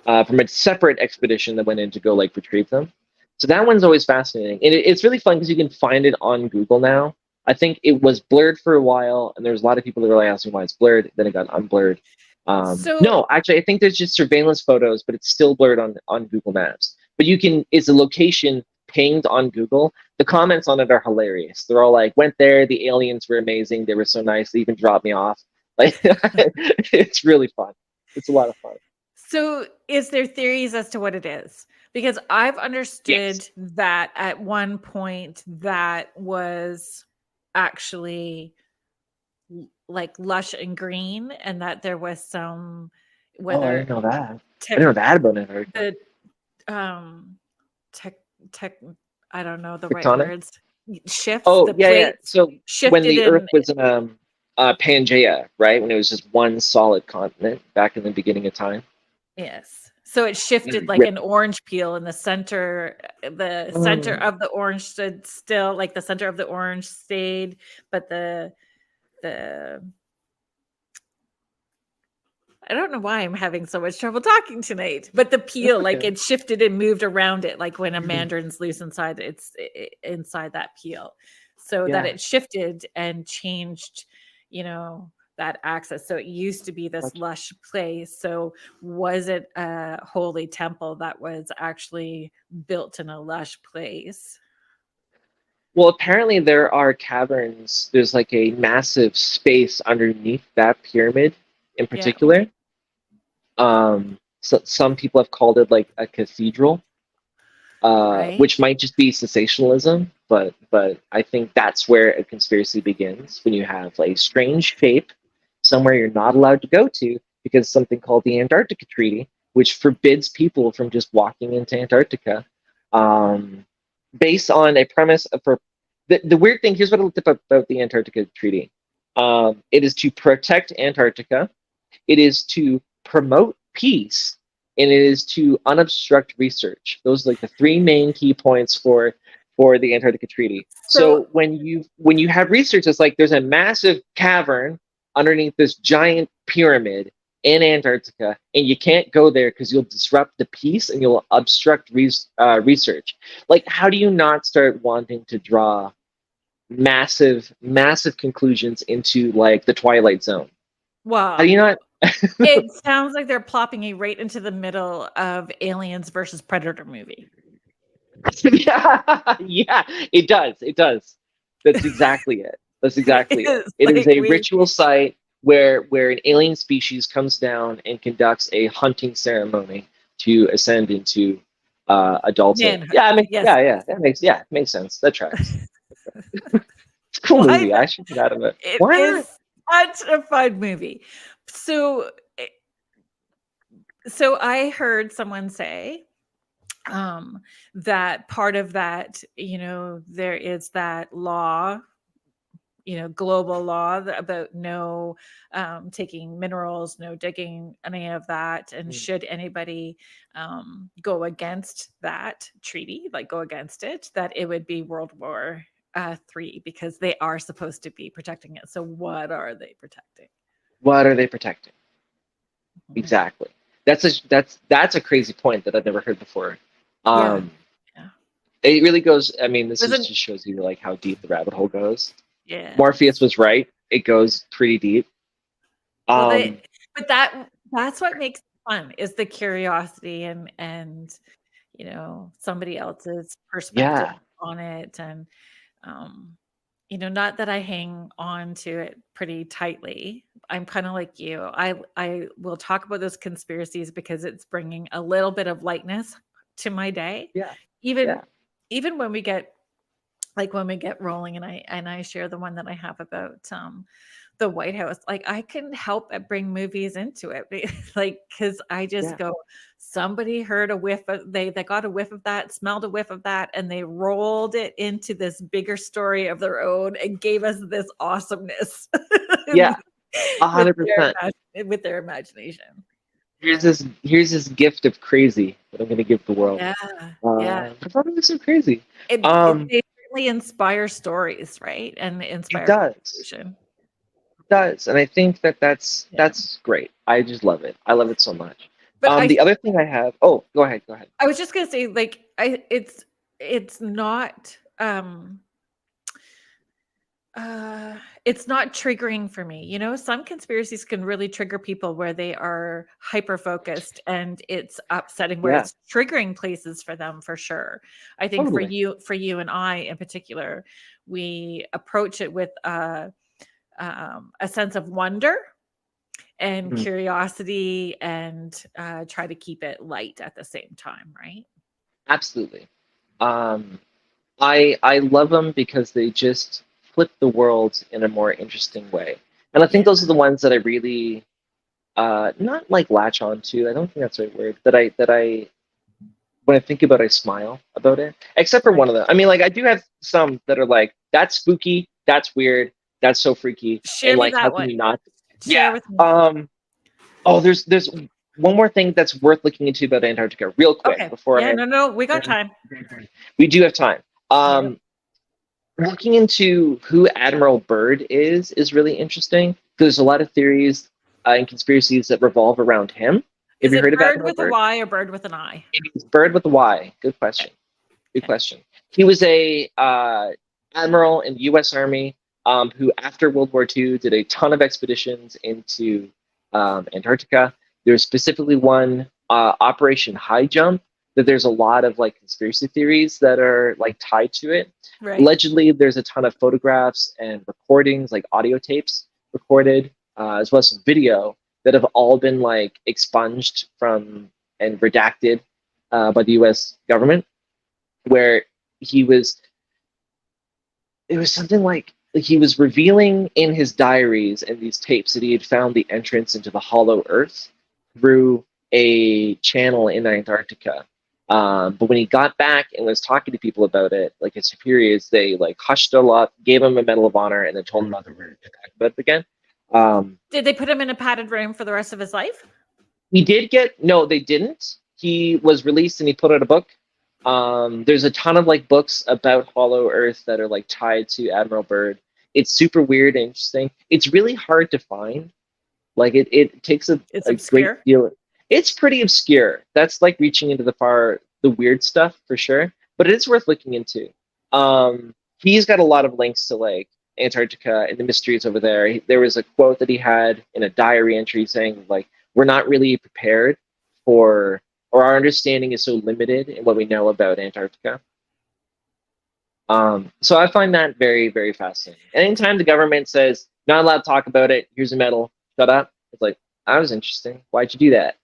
from a separate expedition that went in to go like retrieve them. So that one's always fascinating, and it's really fun because you can find it on Google now. I think it was blurred for a while, and there's a lot of people that were like asking why it's blurred. Then it got unblurred. No, actually, I think there's just surveillance photos, but it's still blurred on Google Maps. But it's a location pinged on Google. The comments on it are hilarious. They're all like, "Went there. The aliens were amazing. They were so nice. They even dropped me off." Like, it's really fun. It's a lot of fun. So is there theories as to what it is? Because I've understood that at one point that was actually like lush and green, and that there was some I didn't know that. I didn't know that about it. Tech I don't know the right Tectonic? words. Shifts Oh, the yeah. plates So when shifted the in. Earth was in Pangea, right? When it was just one solid continent back in the beginning of time. Yes. So it shifted like an orange peel in the center. The center of the orange stood still, like the center of the orange stayed, but the I don't know why I'm having so much trouble talking tonight, but the peel, like it shifted and moved around it, like when a mandarin's loose inside inside that peel, so that it shifted and changed, that axis. So it used to be this lush place. So was it a holy temple that was actually built in a lush place? Well, apparently there are caverns. There's like a massive space underneath that pyramid in particular. So some people have called it like a cathedral. Right. which might just be sensationalism, but I think that's where a conspiracy begins, when you have a strange shape somewhere you're not allowed to go to because something called the Antarctica Treaty, which forbids people from just walking into Antarctica, based on a premise of the weird thing. Here's what I looked up about the Antarctica Treaty. It is to protect Antarctica. It is to promote peace, and it is to unobstruct research. Those are like the three main key points for the Antarctica Treaty. So when you have research, it's like there's a massive cavern underneath this giant pyramid in Antarctica, and you can't go there because you'll disrupt the peace and you'll obstruct research. Like, how do you not start wanting to draw massive conclusions into like the Twilight Zone? Wow. How do you not? It sounds like they're plopping you right into the middle of Aliens versus Predator movie. Yeah, it does. That's exactly it. It is a ritual site where an alien species comes down and conducts a hunting ceremony to ascend into adulthood. Manhood. Yeah, Yes. it makes sense. That tracks. It's a cool movie. I should get out of it. It is such a fun movie. So I heard someone say that part of that, there is that law, global law about no taking minerals, no digging, any of that. And should anybody go against that treaty, like go against it, that it would be World War III, because they are supposed to be protecting it. So what are they protecting? Exactly. That's a crazy point that I've never heard before. Yeah. It really goes. I mean, this just shows you like how deep the rabbit hole goes. Yeah. Morpheus was right. It goes pretty deep. Well, but that's what makes it fun, is the curiosity and somebody else's perspective on it. And not that I hang on to it pretty tightly. I'm kind of like you. I will talk about those conspiracies because it's bringing a little bit of lightness to my day. Yeah. Even when we get rolling, and I share the one that I have about the White House, like I couldn't help but bring movies into it, like, because I just go, somebody heard a whiff of, they got a whiff of that, smelled a whiff of that, and they rolled it into this bigger story of their own and gave us this awesomeness. Yeah, 100%. With their imagination. Here's this gift of crazy that I'm going to give the world. Yeah. I thought it was so crazy. They certainly inspire stories, right? And inspire It does, and I think that's great. I just love it. I love it so much. But the other thing I have. Oh, go ahead. I was just gonna say, like, it's not it's not triggering for me. Some conspiracies can really trigger people where they are hyper focused and it's upsetting, where it's triggering places for them, for sure. I think for you and I in particular, we approach it with a sense of wonder and curiosity, and try to keep it light at the same time, right? Absolutely. I love them because they just flip the world in a more interesting way, and I think those are the ones that I really not like latch on to. I don't think that's the right word. That I when I think about it, I smile about it. Except for one of them. I mean, like, I do have some that are like, that's spooky, that's weird, that's so freaky. Share and like, that how one. can you not? Share with me. Oh, there's one more thing that's worth looking into about Antarctica, real quick, before we got time. We do have time. Looking into who Admiral Byrd is really interesting. There's a lot of theories and conspiracies that revolve around him. Have you heard about Admiral Bird with a Y or Bird with an I? It's Bird with a Y. Good question. He was a admiral in the U.S. Army who, after World War II, did a ton of expeditions into Antarctica. There's specifically one, Operation High Jump, that there's a lot of like conspiracy theories that are like tied to it. Right. Allegedly, there's a ton of photographs and recordings, like audio tapes recorded, as well as some video that have all been like expunged from and redacted by the U.S. government. where he was. It was something like he was revealing in his diaries and these tapes that he had found the entrance into the hollow earth through a channel in Antarctica. But when he got back and was talking to people about it, like his superiors, they like hushed a lot, gave him a Medal of Honor, and then told him not to talk about it again. Did they put him in a padded room for the rest of his life? He did get no, they didn't. He was released and he put out a book. There's a ton of like books about Hollow Earth that are like tied to Admiral Byrd. It's super weird and interesting. It's really hard to find. Like it takes a obscure. Great deal. It's pretty obscure. That's like reaching into the weird stuff for sure. But it's worth looking into. He's got a lot of links to like Antarctica and the mysteries over there. There was a quote that he had in a diary entry saying like, we're not really prepared for, or our understanding is so limited in what we know about Antarctica. So I find that very, very fascinating. Anytime the government says, not allowed to talk about it, here's a medal, shut up. It's like, that was interesting. Why'd you do that?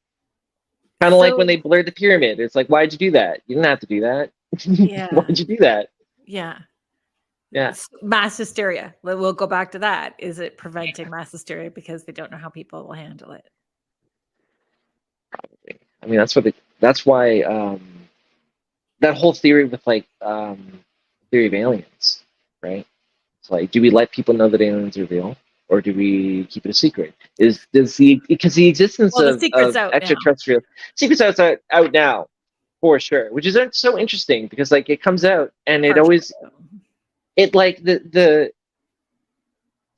Kind of like when they blurred the pyramid. It's like, why'd you do that? You didn't have to do that. Yeah. Why'd you do that? Yeah. Yeah. Mass hysteria. We'll go back to that. Is it preventing mass hysteria because they don't know how people will handle it? Probably. I mean, that's why that whole theory with like theory of aliens, right? It's like, do we let people know that aliens are real, or do we keep it a secret? Because the existence of extraterrestrial secrets out now, for sure, which is so interesting because like it comes out and it always like the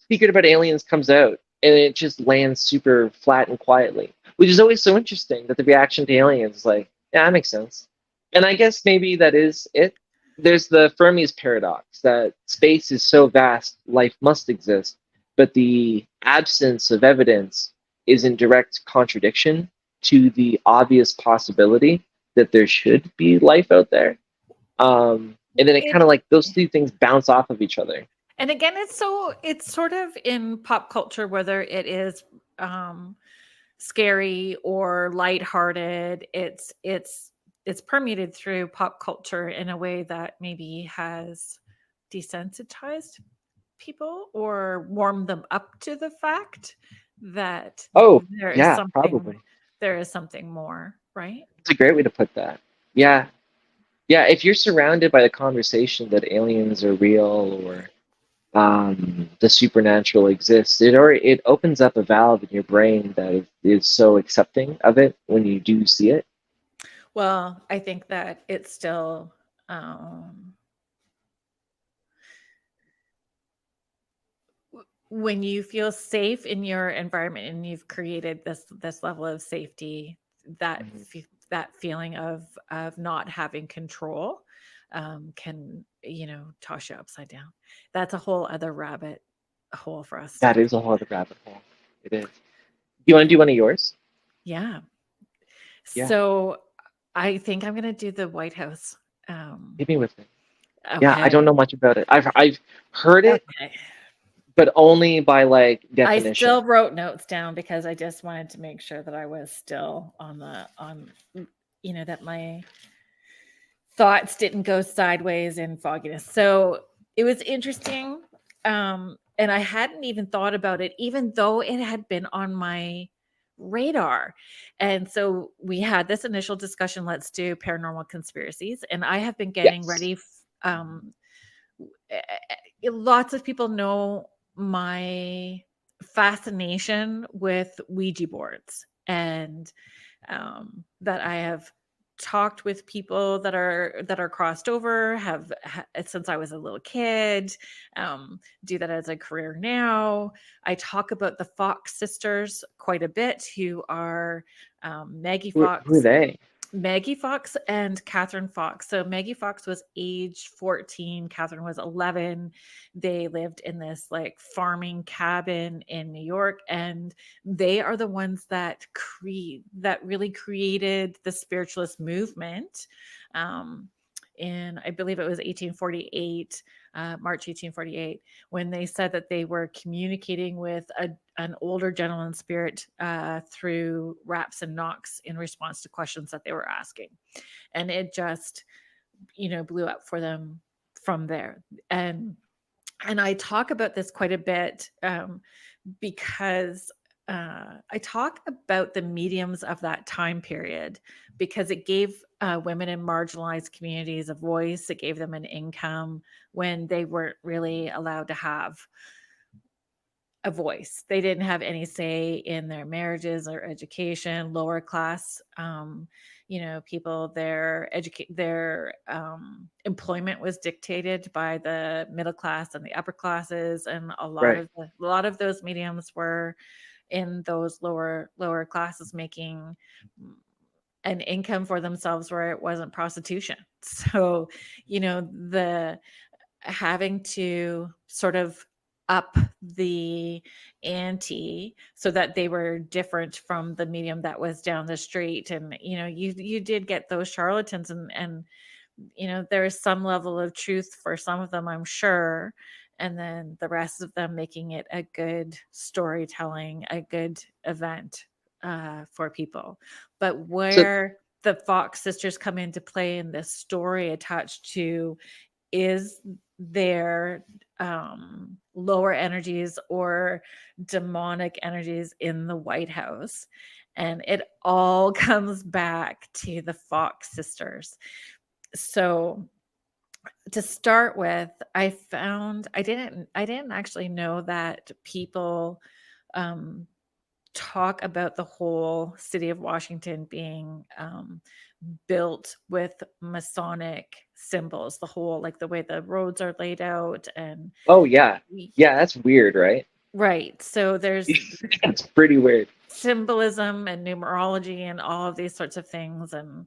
secret about aliens comes out and it just lands super flat and quietly, which is always so interesting that the reaction to aliens is like, yeah, that makes sense. And I guess maybe that is it. There's the Fermi's paradox that space is so vast, life must exist, but the absence of evidence is in direct contradiction to the obvious possibility that there should be life out there. And then it kind of like those two things bounce off of each other. And again, it's sort of in pop culture, whether it is scary or lighthearted, it's permeated through pop culture in a way that maybe has desensitized people or warmed them up to the fact that there is something more, right? It's a great way to put that. Yeah. If you're surrounded by the conversation that aliens are real or the supernatural exists, it opens up a valve in your brain that is so accepting of it when you do see it. Well, I think that it's still when you feel safe in your environment and you've created this level of safety, that that feeling of not having control can toss you upside down. That's a whole other rabbit hole for us. That is a whole other rabbit hole. It is. You want to do one of yours? Yeah. So I think I'm going to do the White House. Hit me with it. Okay. Yeah, I don't know much about it. I've heard it, but only by like definition. I still wrote notes down because I just wanted to make sure that I was still on that my thoughts didn't go sideways in fogginess. So it was interesting. And I hadn't even thought about it, even though it had been on my radar. And so we had this initial discussion, let's do paranormal conspiracies. And I have been getting ready. Lots of people know my fascination with Ouija boards, and that I have talked with people that are crossed over, have since I was a little kid, do that as a career now. I talk about the Fox sisters quite a bit, who are Maggie Fox. Who are they? Maggie Fox and Catherine Fox. So Maggie Fox was age 14. Catherine was 11. They lived in this like farming cabin in New York, and they are the ones that really created the spiritualist movement. In I believe it was 1848, March 1848, when they said that they were communicating with an older gentleman spirit through raps and knocks in response to questions that they were asking. And it just blew up for them from there. And I talk about this quite a bit, because I talk about the mediums of that time period, because it gave women in marginalized communities a voice. It gave them an income when they weren't really allowed to have a voice. They didn't have any say in their marriages or education. Lower class, people, their employment was dictated by the middle class and the upper classes, and a Right. lot of those mediums were in those lower classes, making an income for themselves where it wasn't prostitution. So, the having to sort of up the ante so that they were different from the medium that was down the street. And you did get those charlatans, and there's some level of truth for some of them, I'm sure, and then the rest of them making it a good storytelling, a good event for people. But So where the Fox sisters come into play in this story attached to is their lower energies or demonic energies in the White House. And it all comes back to the Fox sisters. So to start with, I found I didn't actually know that people talk about the whole city of Washington being built with Masonic symbols, the whole, like the way the roads are laid out. And oh yeah, that's weird, right? right, so there's That's pretty weird. symbolism and numerology and all of these sorts of things, and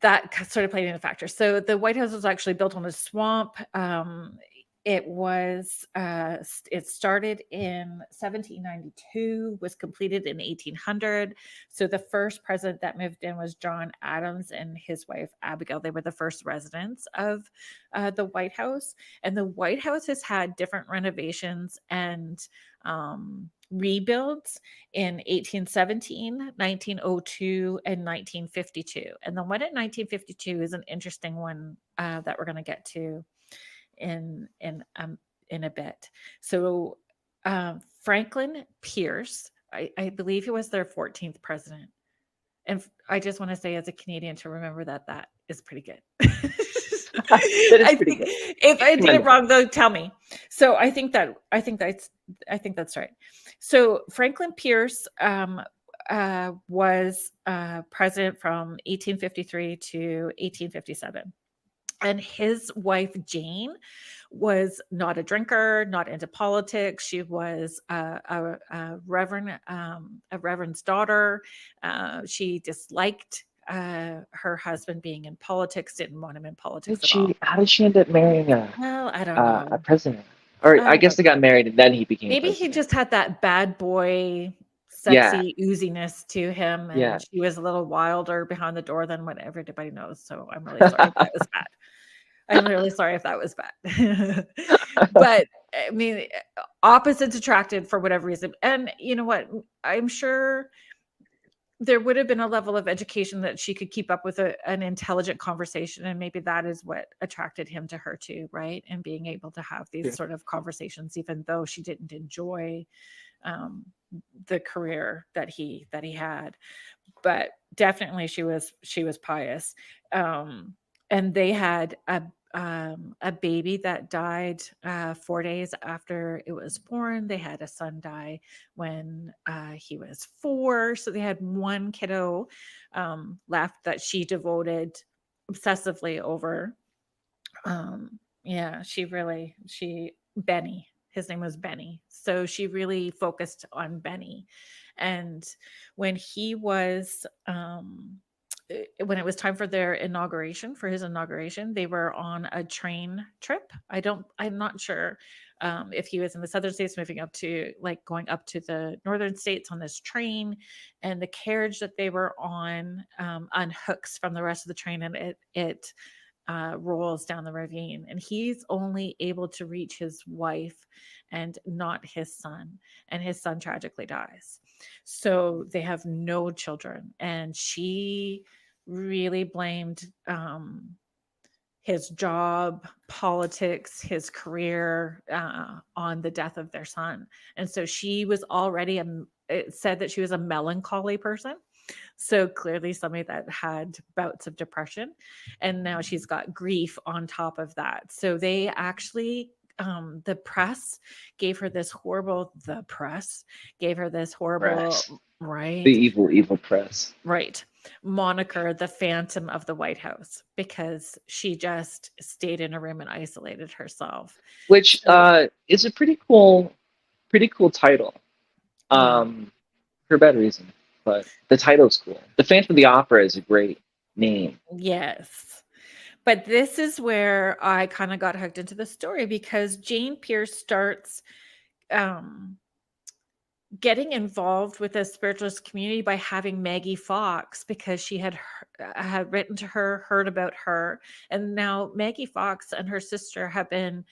that sort of played in a factor. So the White House was actually built on a swamp. It was it started in 1792, was completed in 1800. So the first president that moved in was John Adams and his wife Abigail. They were the first residents of the White House. And the White House has had different renovations and rebuilds in 1817, 1902, and 1952. And the one in 1952 is an interesting one that we're going to get to in a bit. So Franklin Pierce, I believe he was their 14th president. And I just want to say, as a Canadian, to remember that is pretty good. That is pretty good. If I did it wrong, though, tell me. So I think that's right. So Franklin Pierce was president from 1853 to 1857. And his wife, Jane, was not a drinker, not into politics. She was a reverend's daughter. She disliked her husband being in politics, didn't want him in politics at all. How did she end up marrying Well, I don't know. a president? Or I guess they got married and then he became maybe president. he just had that bad boy, sexy ooziness to him, and she was a little wilder behind the door than what everybody knows. So I'm really sorry if that was bad. I'm really sorry if that was bad. But I mean, opposites attracted for whatever reason. And you know what? I'm sure there would have been a level of education that she could keep up with an intelligent conversation. And maybe that is what attracted him to her too, right? And being able to have these sort of conversations, even though she didn't enjoy the career that he had. But definitely she was pious. And they had a baby that died 4 days after it was born. They had a son die when he was 4. So they had one kiddo left that she devoted obsessively over. Benny. His name was Benny. So she really focused on Benny. And when he was when it was time for his inauguration, they were on a train trip. I'm not sure if he was in the southern states, moving up to going up to the northern states on this train, and the carriage that they were on unhooks from the rest of the train, and it rolls down the ravine, and he's only able to reach his wife and not his son, and his son tragically dies. So they have no children, and she really blamed his job, politics, his career, on the death of their son. And so she was already it said that she was a melancholy person. So clearly somebody that had bouts of depression, and now she's got grief on top of that. So they actually, the press gave her this horrible, Press. right, The evil press. right, moniker, the Phantom of the White House, because she just stayed in a room and isolated herself. Which So, is a pretty cool title. yeah. For a bad reason, but the title's cool. The Phantom of the Opera is a great name. Yes. But this is where I kind of got hooked into the story, because Jane Pierce starts um, getting involved with the spiritualist community by having Maggie Fox, because she had written to her, heard about her, and now Maggie Fox and her sister have been,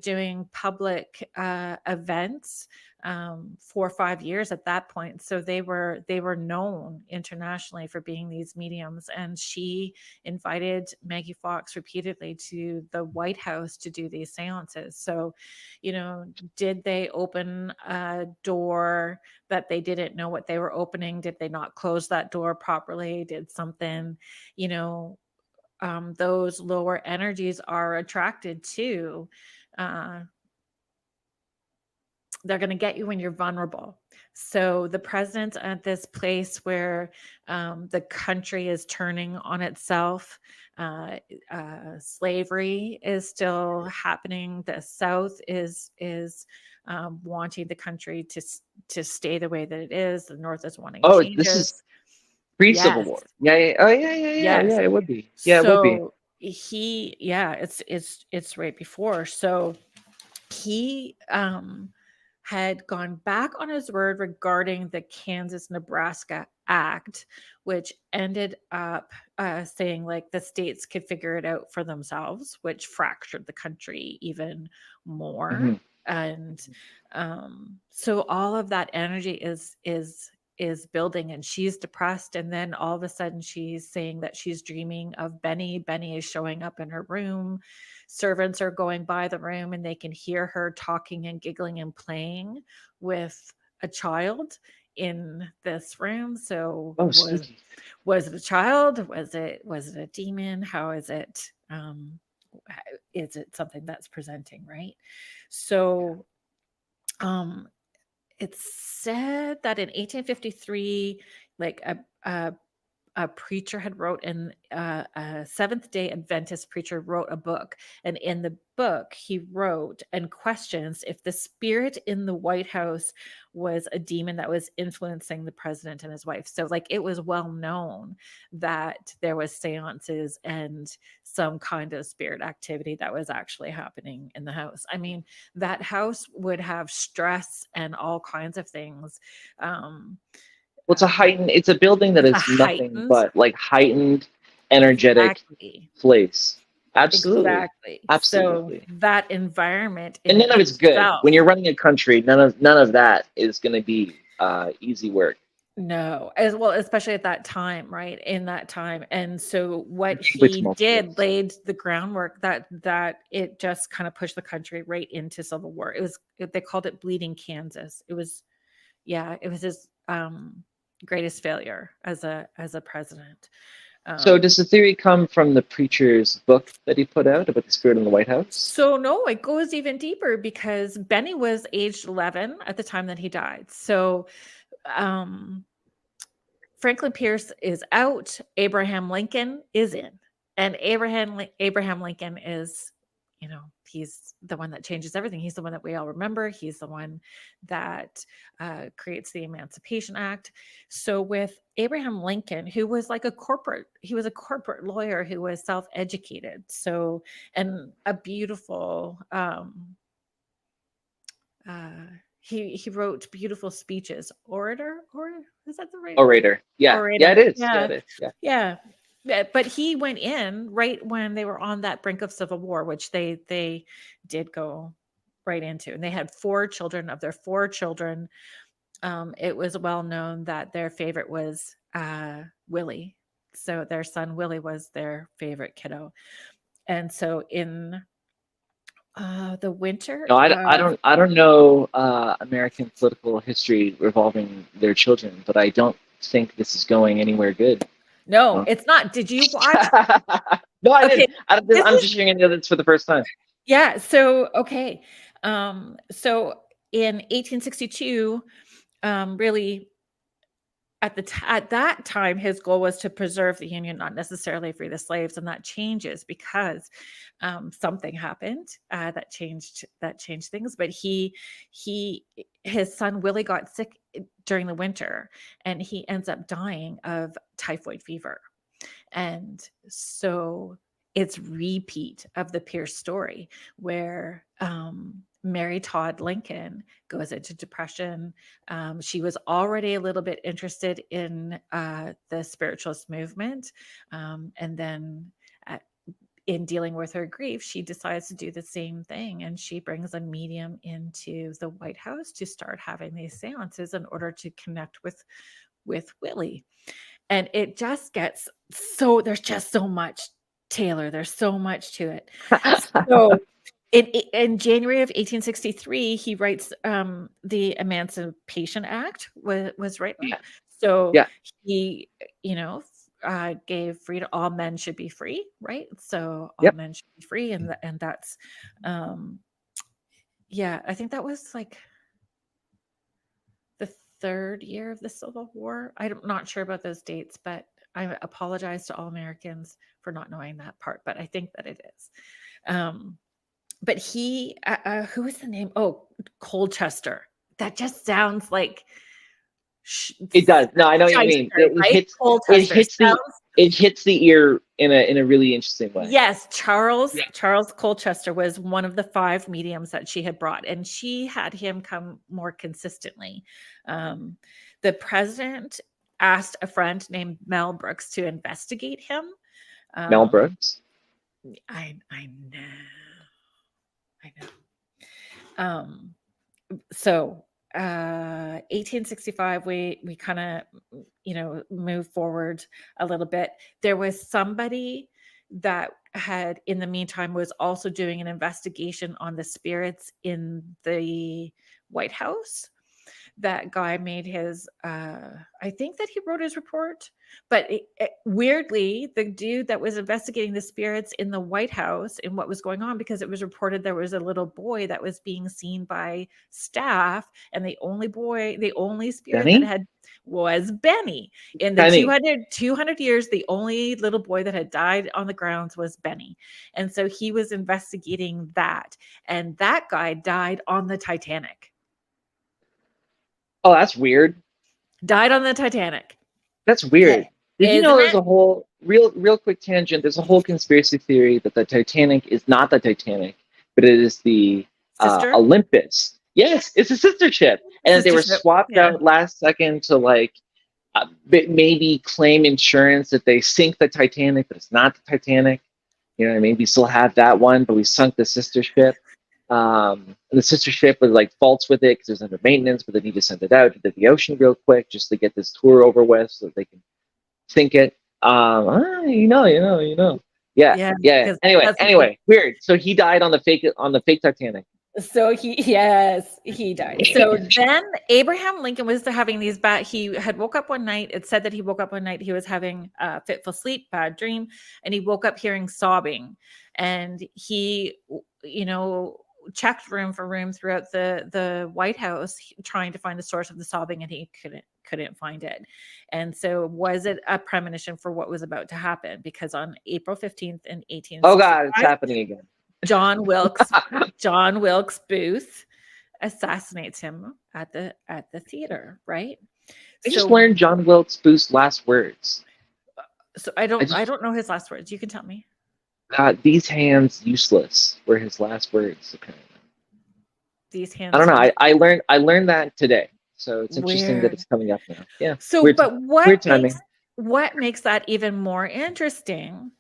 doing public events, 4 or 5 years at that point. So they were known internationally for being these mediums, and she invited Maggie Fox repeatedly to the White House to do these seances. So, did they open a door that they didn't know what they were opening? Did they not close that door properly? Did something, you know, those lower energies are attracted to, uh, they're going to get you when you're vulnerable. So the president's at this place where, the country is turning on itself. Slavery is still happening. The South is wanting the country to stay the way that it is. The North is wanting Oh, this is changes. pre-Civil Yes, War. Yeah. Oh, yeah. yes. It would be. Yeah, it would be. So it's right before. So he had gone back on his word regarding the Kansas-Nebraska Act, which ended up saying like the states could figure it out for themselves, which fractured the country even more. Mm-hmm. And so all of that energy is building, and she's depressed, and then all of a sudden she's saying that she's dreaming of Benny is showing up in her room. Servants are going by the room and they can hear her talking and giggling and playing with a child in this room. So Oh, spooky. was it a child? Was it a demon? How is it? Is it something that's presenting, right? So um it's said that in 1853, like a preacher had wrote, and a Seventh-day Adventist preacher wrote a book, and in the book he wrote and questions if the spirit in the White House was a demon that was influencing the president and his wife. So like it was well known that there was seances and some kind of spirit activity that was actually happening in the house. I mean, that house would have stress and all kinds of things. Well, it's a building that It's a is nothing heightened. but like heightened, energetic Exactly. place. Absolutely. Exactly. So Absolutely. that environment And in none of it's good. itself. When you're running a country, none of that is going to be easy work. No, as well, especially at that time, right? In that time. And so what With he did tumultuous. laid the groundwork that it just kind of pushed the country right into civil war. They called it Bleeding Kansas. It was his greatest failure as a president. So does the theory come from the preacher's book that he put out about the spirit in the White House? So no, it goes even deeper, because Benny was aged 11 at the time that he died. So um, Franklin Pierce is out. Abraham Lincoln is in, and Abraham Lincoln is, he's the one that changes everything. He's the one that we all remember. He's the one that creates the Emancipation Act. So with Abraham Lincoln, who was like he was a corporate lawyer who was self-educated. So, and a beautiful, he wrote beautiful speeches. Orator, or is that the right Orator. Yeah. Yeah, orator? it is. Yeah, Yeah, it is. Yeah. yeah. But he went in right when they were on that brink of civil war, which they did go right into, and they had 4 children. Of their 4 children, it was well known that their favorite was Willie. So their son Willie was their favorite kiddo. And so in the winter, No, I don't know American political history revolving their children, but I don't think this is going anywhere good. no, it's not. Did you watch? No, I Okay, didn't. I'm just hearing this for the first time. yeah. So okay, so in 1862, really at that time, his goal was to preserve the Union, not necessarily free the slaves, and that changes because something happened that changed things. But his son Willie got sick during the winter, and he ends up dying of typhoid fever. And so it's repeat of the Pierce story where Mary Todd Lincoln goes into depression. She was already a little bit interested in the spiritualist movement. And then in dealing with her grief, she decides to do the same thing. And she brings a medium into the White House to start having these seances in order to connect with Willie. And it just gets there's just so much, Taylor. There's so much to it. So in January of 1863, he writes the Emancipation Act was written. Yeah. So Yeah. he, gave freedom. All men should be free, right? So all Yep. men should be free, and that's, yeah. I think that was like the third year of the Civil War. I'm not sure about those dates, but I apologize to all Americans for not knowing that part, but I think that it is. But he, who is the name? Oh, Colchester. That just sounds like it does. No, I know what you mean. It hits the ear in a really interesting way. Yes, Charles Colchester was one of the 5 mediums that she had brought, and she had him come more consistently. The president asked a friend named Mel Brooks to investigate him. Mel Brooks? I know. So 1865, we kind of move forward a little bit. There was somebody that had in the meantime was also doing an investigation on the spirits in the White House. That guy made his I think that he wrote his report, but weirdly, the dude that was investigating the spirits in the White House and what was going on, because it was reported there was a little boy that was being seen by staff, and the only spirit Benny? that had was Benny. In the 200 years, the only little boy that had died on the grounds was Benny. And so he was investigating that, and that guy died on the Titanic. Oh, that's weird. Died on the Titanic. That's weird. Did you know there's a whole real quick tangent? There's a whole conspiracy theory that the Titanic is not the Titanic, but it is the Olympus. Yes, it's a sister ship, and they were swapped out last second to maybe claim insurance that they sink the Titanic, but it's not the Titanic. You know what I mean? We still have that one, but we sunk the sister ship. And the sister ship was faults with it because it was under maintenance, but they need to send it out to the ocean real quick just to get this tour over with so that they can sink it. Yeah. Anyway, weird. So he died on the fake Titanic. So he died. So then Abraham Lincoln was having these he had woke up one night. It said that he woke up one night. He was having a fitful sleep, bad dream, and he woke up hearing sobbing. And he, checked room for room throughout the White House, trying to find the source of the sobbing, and he couldn't find it. And so was it a premonition for what was about to happen? Because on April 15th in 1865, oh God, it's happening again. John Wilkes Booth assassinates him at the theater, right? I just learned John Wilkes Booth's last words. So I don't know his last words. You can tell me. These hands useless were his last words, apparently. These hands. I don't know. I learned that today, so it's interesting that it's coming up now. Yeah. So, what makes that even more interesting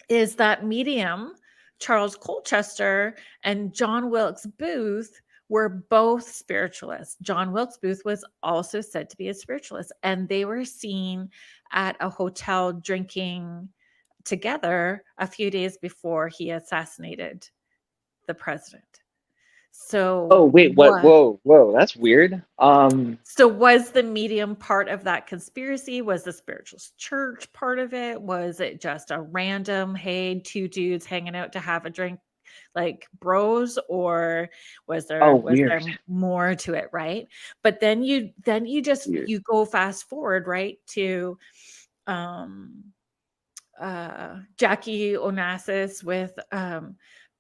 is that medium Charles Colchester and John Wilkes Booth were both spiritualists. John Wilkes Booth was also said to be a spiritualist, and they were seen at a hotel drinking together a few days before he assassinated the president. So oh wait, what? Whoa, that's weird. So was the medium part of that conspiracy? Was the spiritual church part of it? Was it just a random, hey, two dudes hanging out to have a drink, like bros? Or was there more to it, right? But then you just weird. You go fast forward, right, to Jackie Onassis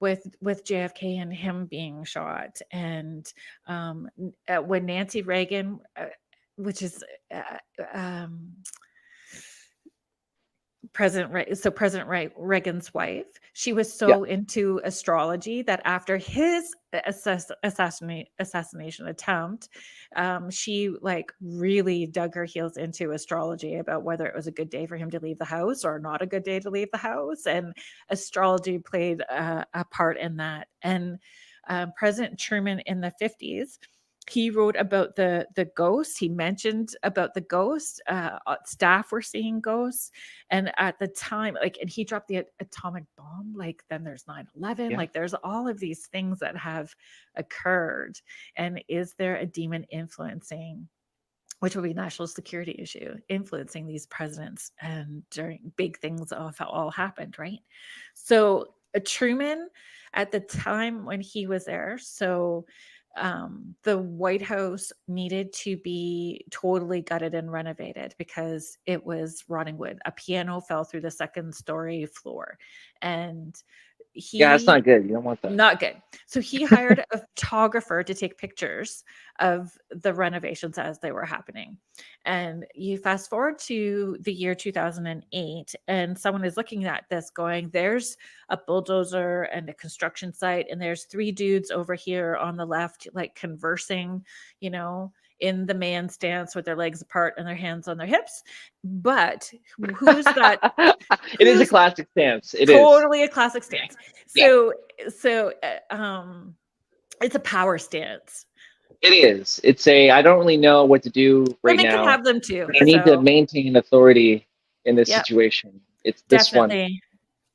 with JFK and him being shot, and when Nancy Reagan, which is President Reagan's wife, she was so into astrology that after his assassination attempt, she like really dug her heels into astrology about whether it was a good day for him to leave the house or not a good day to leave the house, and astrology played a part in that. And President Truman in the 50s, he wrote about the ghost. He mentioned about the ghost. Staff were seeing ghosts, and at the time, like, and he dropped the atomic bomb. Like, then there's 9/11. Like, there's all of these things that have occurred. And is there a demon influencing, which would be a national security issue, influencing these presidents, and during big things all happened, right? So Truman, at the time when he was there, so the White House needed to be totally gutted and renovated because it was rotting wood. A piano fell through the second story floor, and that's not good. You don't want that. Not good. So he hired a photographer to take pictures of the renovations as they were happening. And you fast forward to the year 2008, and someone is looking at this going, there's a bulldozer and a construction site, and there's three dudes over here on the left, like conversing, in the man stance with their legs apart and their hands on their hips. But who's that? It is a classic stance. It totally a classic stance. So it's a power stance. It is. It's I don't really know what to do right now. Can have them too. I need to maintain authority in this situation. It's this definitely one.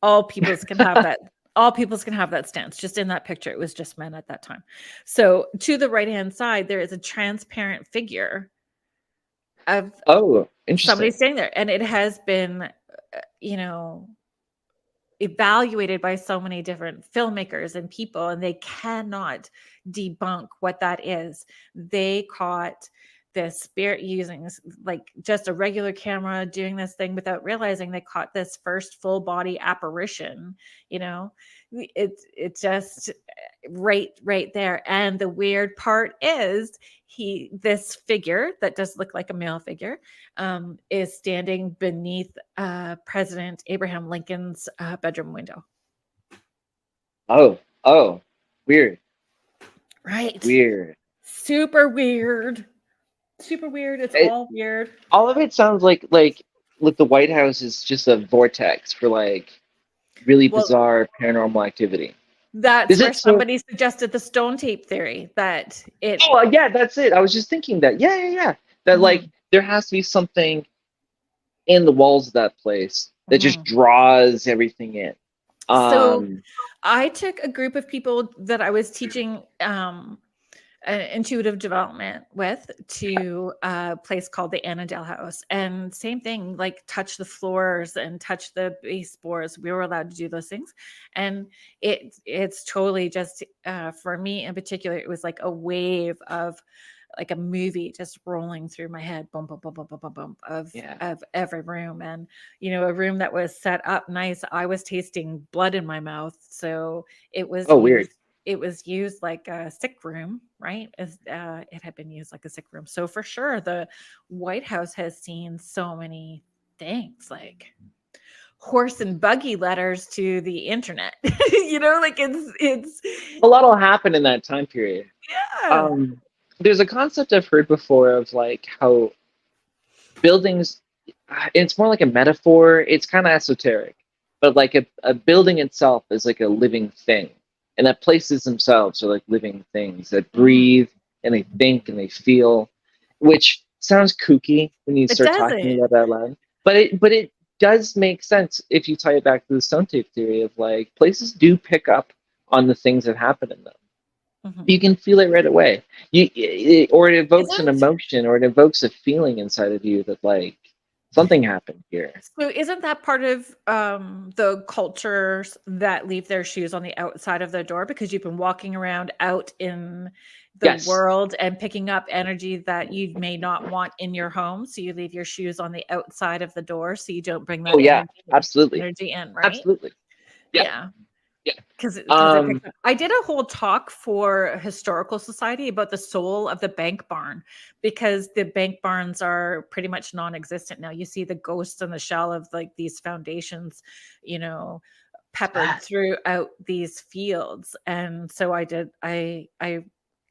All peoples can have that. All peoples can have that stance. Just in that picture, it was just men at that time. So to the right-hand side, there is a transparent figure of somebody standing there. And it has been, evaluated by so many different filmmakers and people, and they cannot debunk what that is. They caught this spirit using like just a regular camera doing this thing without realizing they caught this first full body apparition. It's just right there. And the weird part is this figure that does look like a male figure is standing beneath President Abraham Lincoln's bedroom window. Oh, weird. Right. Weird. Super weird. It's all weird. All of it sounds like the White House is just a vortex for like really bizarre paranormal activity. That's where somebody suggested the stone tape theory that it. Oh yeah, that's it. I was just thinking that. Yeah. That like there has to be something in the walls of that place that just draws everything in. So I took a group of people that I was teaching intuitive development with to a place called the Annandale House, and same thing, like touch the floors and touch the baseboards. We were allowed to do those things, and it's totally just for me in particular, it was like a wave of like a movie just rolling through my head, boom, boom, boom, boom, boom, boom, boom, of every room. And a room that was set up nice, I was tasting blood in my mouth, so it was weird. It was used like a sick room, right? It had been used like a sick room. So for sure, the White House has seen so many things, like horse and buggy letters to the internet. Like it's a lot will happen in that time period. Yeah. There's a concept I've heard before of like how buildings, it's more like a metaphor. It's kind of esoteric, but like a building itself is like a living thing. And that places themselves are like living things that breathe and they think and they feel, which sounds kooky when you start talking about that loud. But does make sense if you tie it back to the stone tape theory of like places do pick up on the things that happen in them. You can feel it right away. Or it evokes an emotion, or it evokes a feeling inside of you that like something happened here. So isn't that part of the cultures that leave their shoes on the outside of the door because you've been walking around out in the world and picking up energy that you may not want in your home? So you leave your shoes on the outside of the door so you don't bring that energy in, right? Absolutely. Yeah. Yeah. Because I did a whole talk for Historical Society about the soul of the bank barn, because the bank barns are pretty much non-existent now. You see the ghosts in the shell of like these foundations, you know, peppered throughout these fields. And so I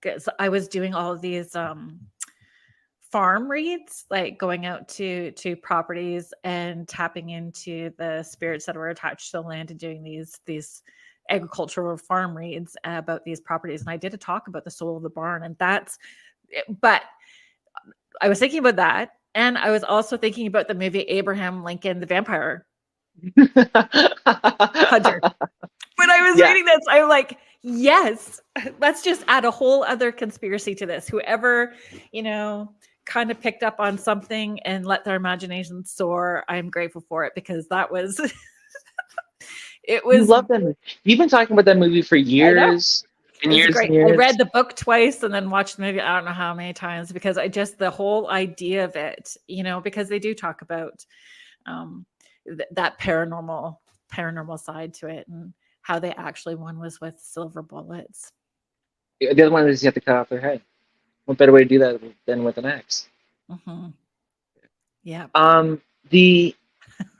guess I was doing all of these farm reads, like going out to properties and tapping into the spirits that were attached to the land and doing these agricultural farm reads about these properties. And I did a talk about the soul of the barn, and but I was thinking about that, and I was also thinking about the movie Abraham Lincoln, the Vampire Hunter. When I was reading this, I was like, yes, let's just add a whole other conspiracy to this. Whoever, kind of picked up on something and let their imagination soar, I'm grateful for it, because that was it was. You love that movie. You've been talking about that movie for years and years and years. I read the book twice and then watched the movie I don't know how many times, because the whole idea of it, because they do talk about that paranormal side to it, and how they actually, one was with silver bullets. The other one is you have to cut off their head. What better way to do that than with an axe? Yeah. The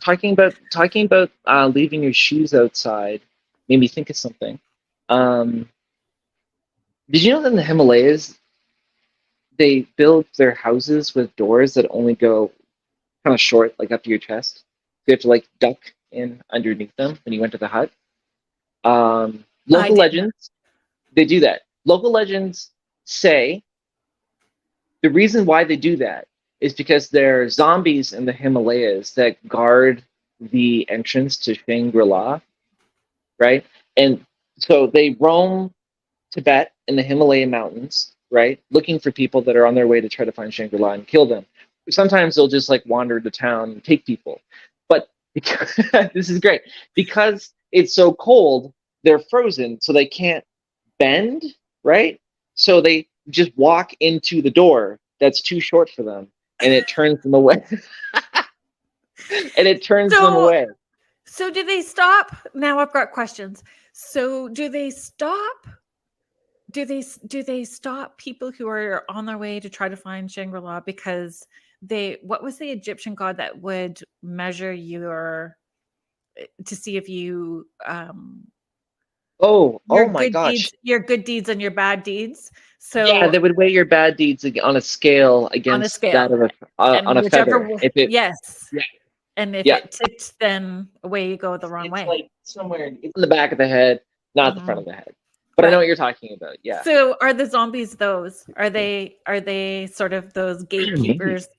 talking about leaving your shoes outside made me think of something. Did you know that in the Himalayas they build their houses with doors that only go kind of short, like up to your chest? You have to like duck in underneath them when you went to the hut. Local legends, they do that. Local legends say the reason why they do that is because there are zombies in the Himalayas that guard the entrance to Shangri-La, right? And so they roam Tibet in the Himalayan mountains, right? Looking for people that are on their way to try to find Shangri-La and kill them. Sometimes they'll just like wander to town and take people. But this is great. Because it's so cold, they're frozen, so they can't bend, right? So they just walk into the door that's too short for them, and it turns them away. So do they stop? Now I've got questions. So do they stop? Do they stop people who are on their way to try to find Shangri-La because what was the Egyptian god that would measure to see if you my gosh, your good deeds and your bad deeds? So yeah, they would weigh your bad deeds on a scale against that of on a feather. And if it tipped, then away you go the wrong way. Like somewhere in the back of the head, not the front of the head. But I know what you're talking about. Yeah. So are the zombies those? Are they sort of those gatekeepers,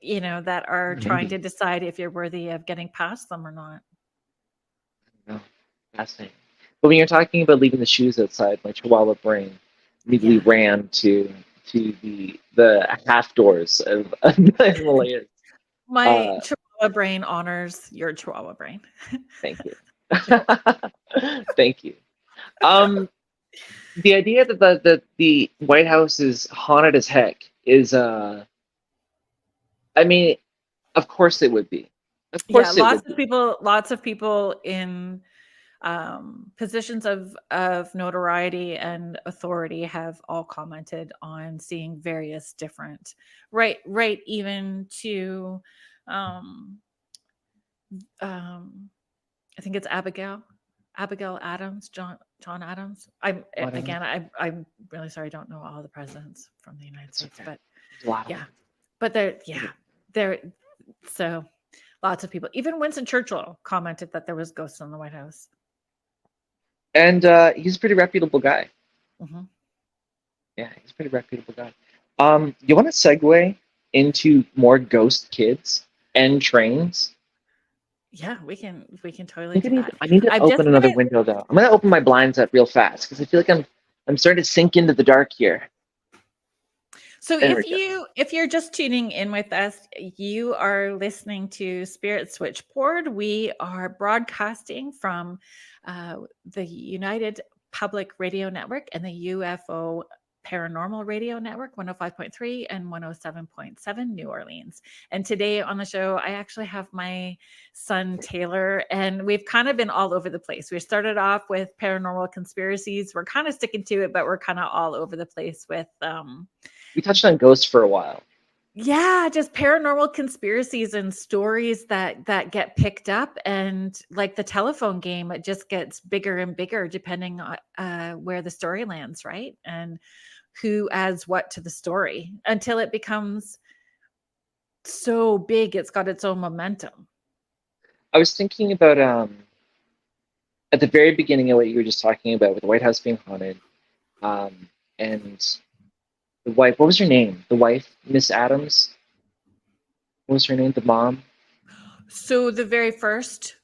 that are trying to decide if you're worthy of getting past them or not? No, fascinating. But when you're talking about leaving the shoes outside, my Chihuahua brain immediately ran to the half doors of the Himalayas. My Chihuahua brain honors your Chihuahua brain. Thank you. Thank you. The idea that the White House is haunted as heck is, I mean, of course it would be. Of course, lots of people in positions of notoriety and authority have all commented on seeing various different, right, even to, I think it's Abigail Adams, John Adams. I'm really sorry, I don't know all the presidents from the United States, but so lots of people, even Winston Churchill commented that there was ghosts in the White House. And he's a pretty reputable guy. Yeah, he's a pretty reputable guy. You want to segue into more ghost kids and trains? Yeah, we can totally do that. I need to I've just open another got it. window though. I'm gonna open my blinds up real fast because I feel like I'm starting to sink into the dark here. So There we go. if you're just tuning in with us, you are listening to Spirit Switchboard. We are broadcasting from the United Public Radio Network and the UFO Paranormal Radio Network, 105.3 and 107.7 New Orleans. And today on the show, I actually have my son Taylor, and we've kind of been all over the place. We started off with Paranormal Conspiracies. We're kind of sticking to it, but we're kind of all over the place with We touched on ghosts for a while. yeah, just paranormal conspiracies and stories that get picked up, and like the telephone game, it just gets bigger and bigger depending on where the story lands, right? And who adds what to the story until it becomes so big it's got its own momentum. I was thinking about at the very beginning of what you were just talking about with the White House being haunted, and the wife. What was her name? The wife, Miss Adams. What was her name? The mom. So the very first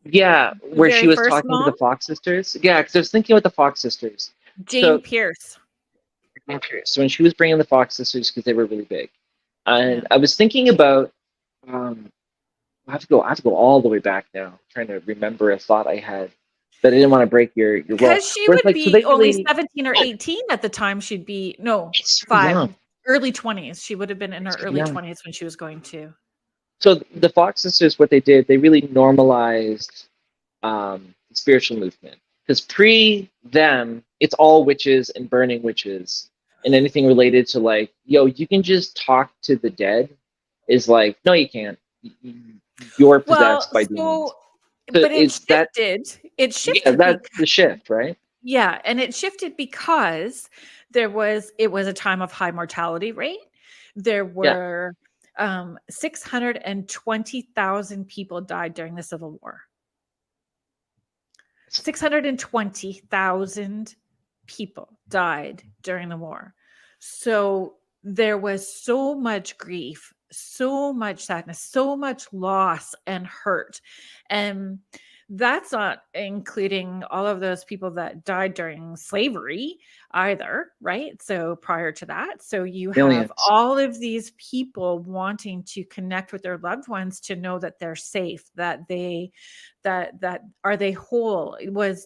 Yeah, where she was talking to the mom, Fox sisters. Yeah, because I was thinking about the Fox sisters. Jane So Pierce. I'm curious. So when she was bringing the Fox sisters, because they were really big, Yeah. and I was thinking about. I have to go all the way back now, trying to remember a thought I had, but I didn't want to break your role. Because she Where it's would like, so be they only really 17 or 18 at the time. She'd be, no, it's so 5, young. early 20s. She would have been in her It's so early young. 20s when she was going to. So the Fox sisters, what they did, they really normalized the spiritual movement. Because pre them, it's all witches and burning witches, and anything related to like, yo, you can just talk to the dead, is like, no, you can't. You're Well, possessed by demons. so, So but it is that shifted. It yeah, shifted that's because, the shift, right? yeah, and it shifted because it was a time of high mortality rate. There Yeah. were 620,000 people died during the Civil War. 620,000 people died during the war. So there was so much grief, so much sadness, so much loss and hurt. And that's not including all of those people that died during slavery either, right? So prior to that, so you have Millions. all of these people wanting to connect with their loved ones to know that they're safe, that they that are they whole, was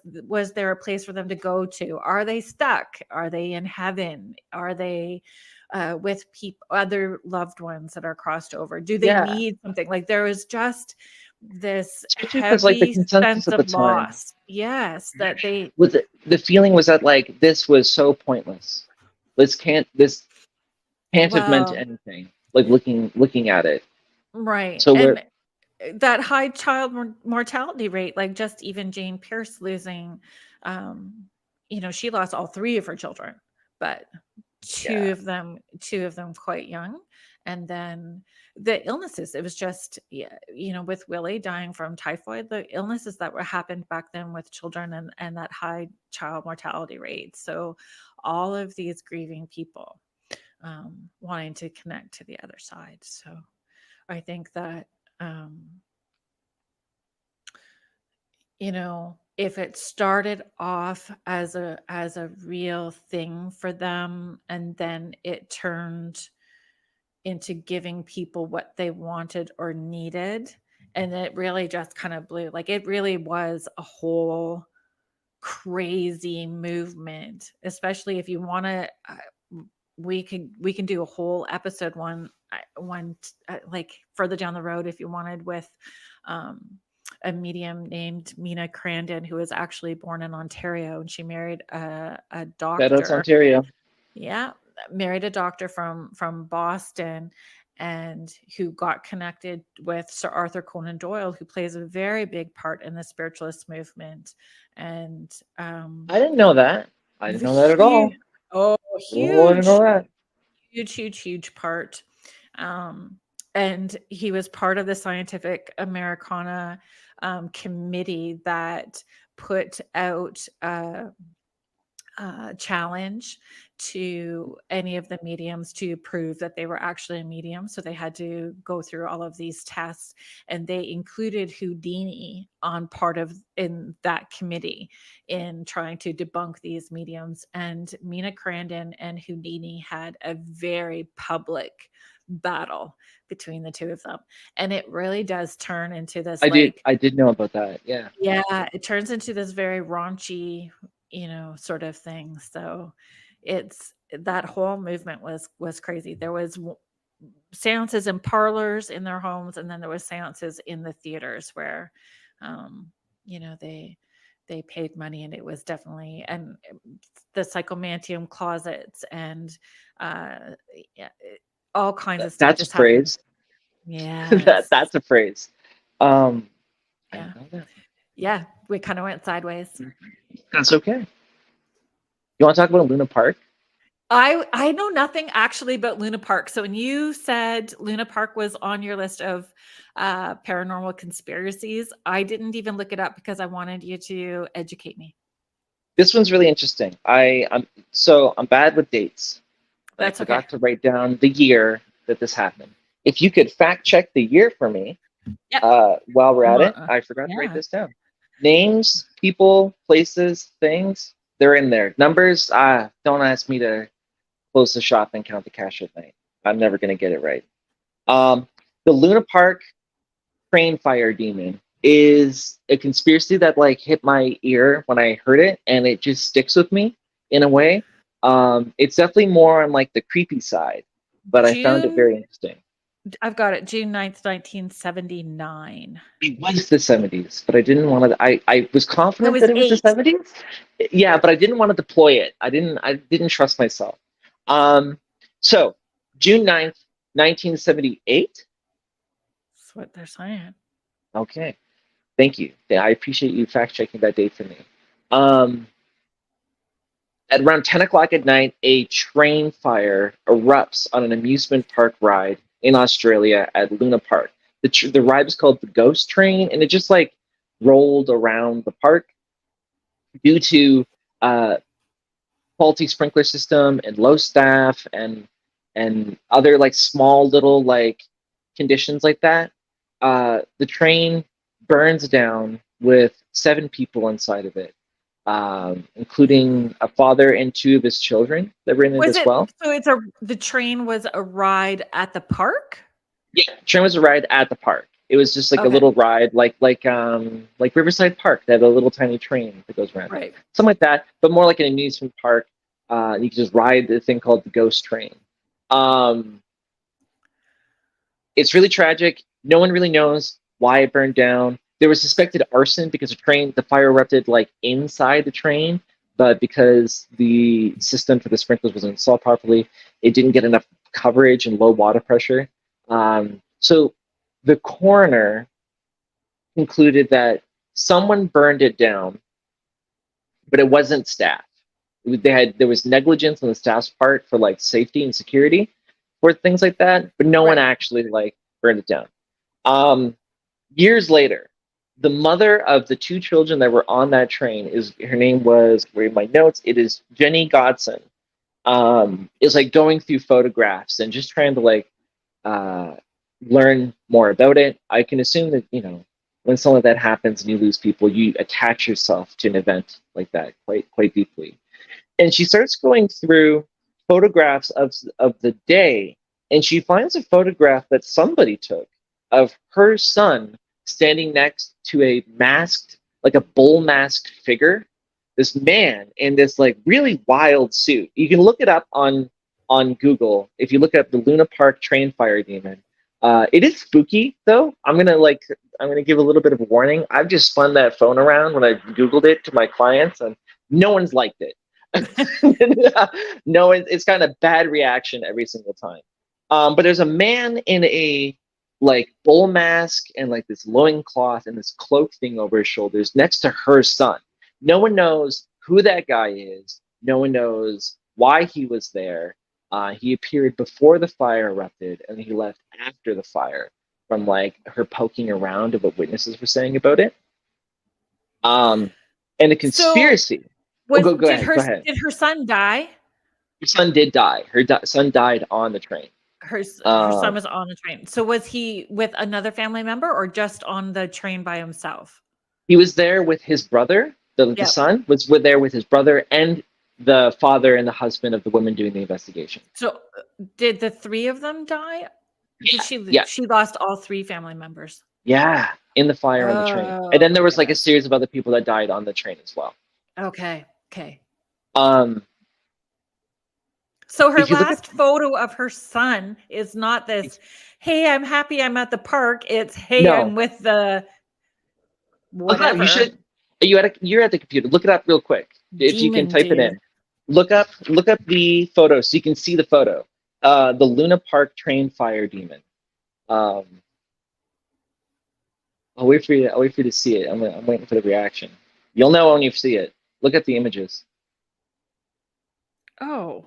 there a place for them to go to, are they stuck, are they in heaven, are they with people, other loved ones that are crossed over, do they Yeah. need something, like there was just this Especially because like the heavy consensus sense at the of time loss, yes, that they was the feeling was that like this was so pointless. This can't have meant well, anything. Like looking at it. right, So we're and that high child mortality rate, like just even Jane Pierce losing, um, she lost all 3 of her children, but yeah. two of them quite young. And then the illnesses, it was just, yeah, with Willie dying from typhoid, the illnesses that were happened back then with children, and that high child mortality rate. So all of these grieving people wanting to connect to the other side. So I think that um, if it started off as a real thing for them, and then it turned into giving people what they wanted or needed, and it really just kind of blew, like it really was a whole crazy movement, especially if you want to we can do a whole episode one like further down the road if you wanted, with um a medium named Mina Crandon, who was actually born in Ontario, and she married a Shout out to doctor. Ontario. Yeah, married a doctor from Boston, and who got connected with Sir Arthur Conan Doyle, who plays a very big part in the spiritualist movement. And I didn't know that. I didn't know that at huge, all. oh, Oh, I didn't know that. huge part. And he was part of the Scientific Americana committee that put out challenge to any of the mediums to prove that they were actually a medium. So they had to go through all of these tests, and they included Houdini on part of in that committee in trying to debunk these mediums. And Mina Crandon and Houdini had a very public battle between the two of them, and it really does turn into this I did know about that. Yeah. it turns into this very raunchy, sort of thing. So it's that whole movement was crazy. There was seances in parlors in their homes, and then there was seances in the theaters where they paid money, and it was definitely, and the psychomantium closets and yeah, all kinds of stuff That's a just happened. phrase. Yes. That's a phrase. I Yeah. know that. Yeah. We kind of went sideways. That's okay. You want to talk about Luna Park? I know nothing actually about Luna Park. So when you said Luna Park was on your list of paranormal conspiracies, I didn't even look it up because I wanted you to educate me. This one's really interesting. I'm bad with dates. I forgot to write down the year that this happened. If you could fact check the year for me, while we're at it, I forgot to write this down. Names, people, places, things, they're in there. Numbers, don't ask me to close the shop and count the cash at night. I'm never going to get it right. The Luna Park train fire demon is a conspiracy that like hit my ear when I heard it, and it just sticks with me in a way. It's definitely more on like the creepy side, but I found it very interesting. I've got it, June 9th, 1979. It was the 70s, but I didn't want to. I was confident that it was the 70s. Yeah, but I didn't want to deploy it. I didn't trust myself. So June 9th, 1978. That's what they're saying. Okay. Thank you. I appreciate you fact checking that date for me. At around 10 o'clock at night, a train fire erupts on an amusement park ride in Australia at Luna Park. The ride was called the Ghost Train, and it just like rolled around the park due to faulty sprinkler system and low staff and other like small little like conditions like that. The train burns down with 7 people inside of it, including a father and 2 of his children that were in it as well. So the train was a ride at the park? Yeah, the train was a ride at the park. It was just like a little ride, like Riverside Park. They had a little tiny train that goes around, right? Something like that, but more like an amusement park. You can just ride the thing called the Ghost Train. It's really tragic. No one really knows why it burned down. There was suspected arson because the fire erupted like inside the train, but because the system for the sprinklers wasn't installed properly, it didn't get enough coverage and low water pressure. So the coroner concluded that someone burned it down, but it wasn't staff. There was negligence on the staff's part for like safety and security for things like that, but no one actually like burned it down. Years later, the mother of the 2 children that were on that train her name was, read my notes, it is Jenny Godson. Is like going through photographs and just trying to like learn more about it. I can assume that, when something like that happens and you lose people, you attach yourself to an event like that quite deeply. And she starts going through photographs of the day, and she finds a photograph that somebody took of her son standing next to a masked, like a bull masked figure. This man in this like really wild suit. You can look it up on Google if you look up the Luna Park train fire demon. It is spooky though. I'm gonna give a little bit of a warning. I've just spun that phone around when I Googled it to my clients, and no one's liked it. No, it's kind of bad reaction every single time. But there's a man in a like bull mask and like this loincloth and this cloak thing over his shoulders next to her son. No one knows who that guy is. No one knows why he was there. He appeared before the fire erupted, and he left after the fire from like her poking around of what witnesses were saying about it. And a conspiracy. Go ahead. Go ahead. Did her son die? Her son did die. Her son died on the train. Her son was on the train. So was he with another family member or just on the train by himself? He was there with his brother. The son was there with his brother and the father and the husband of the woman doing the investigation. So did the three of them die? Yeah. She lost all three family members. Yeah, in the fire on the train. And then there was like a series of other people that died on the train as well. Okay. So her last photo of her son is not this, hey, I'm happy I'm at the park. It's, hey, I'm with the whatever. You're at the computer. Look it up real quick. If you can type it in. Look up the photo so you can see the photo. The Luna Park train fire demon. I'll wait for you to see it. I'm waiting for the reaction. You'll know when you see it. Look at the images. Oh.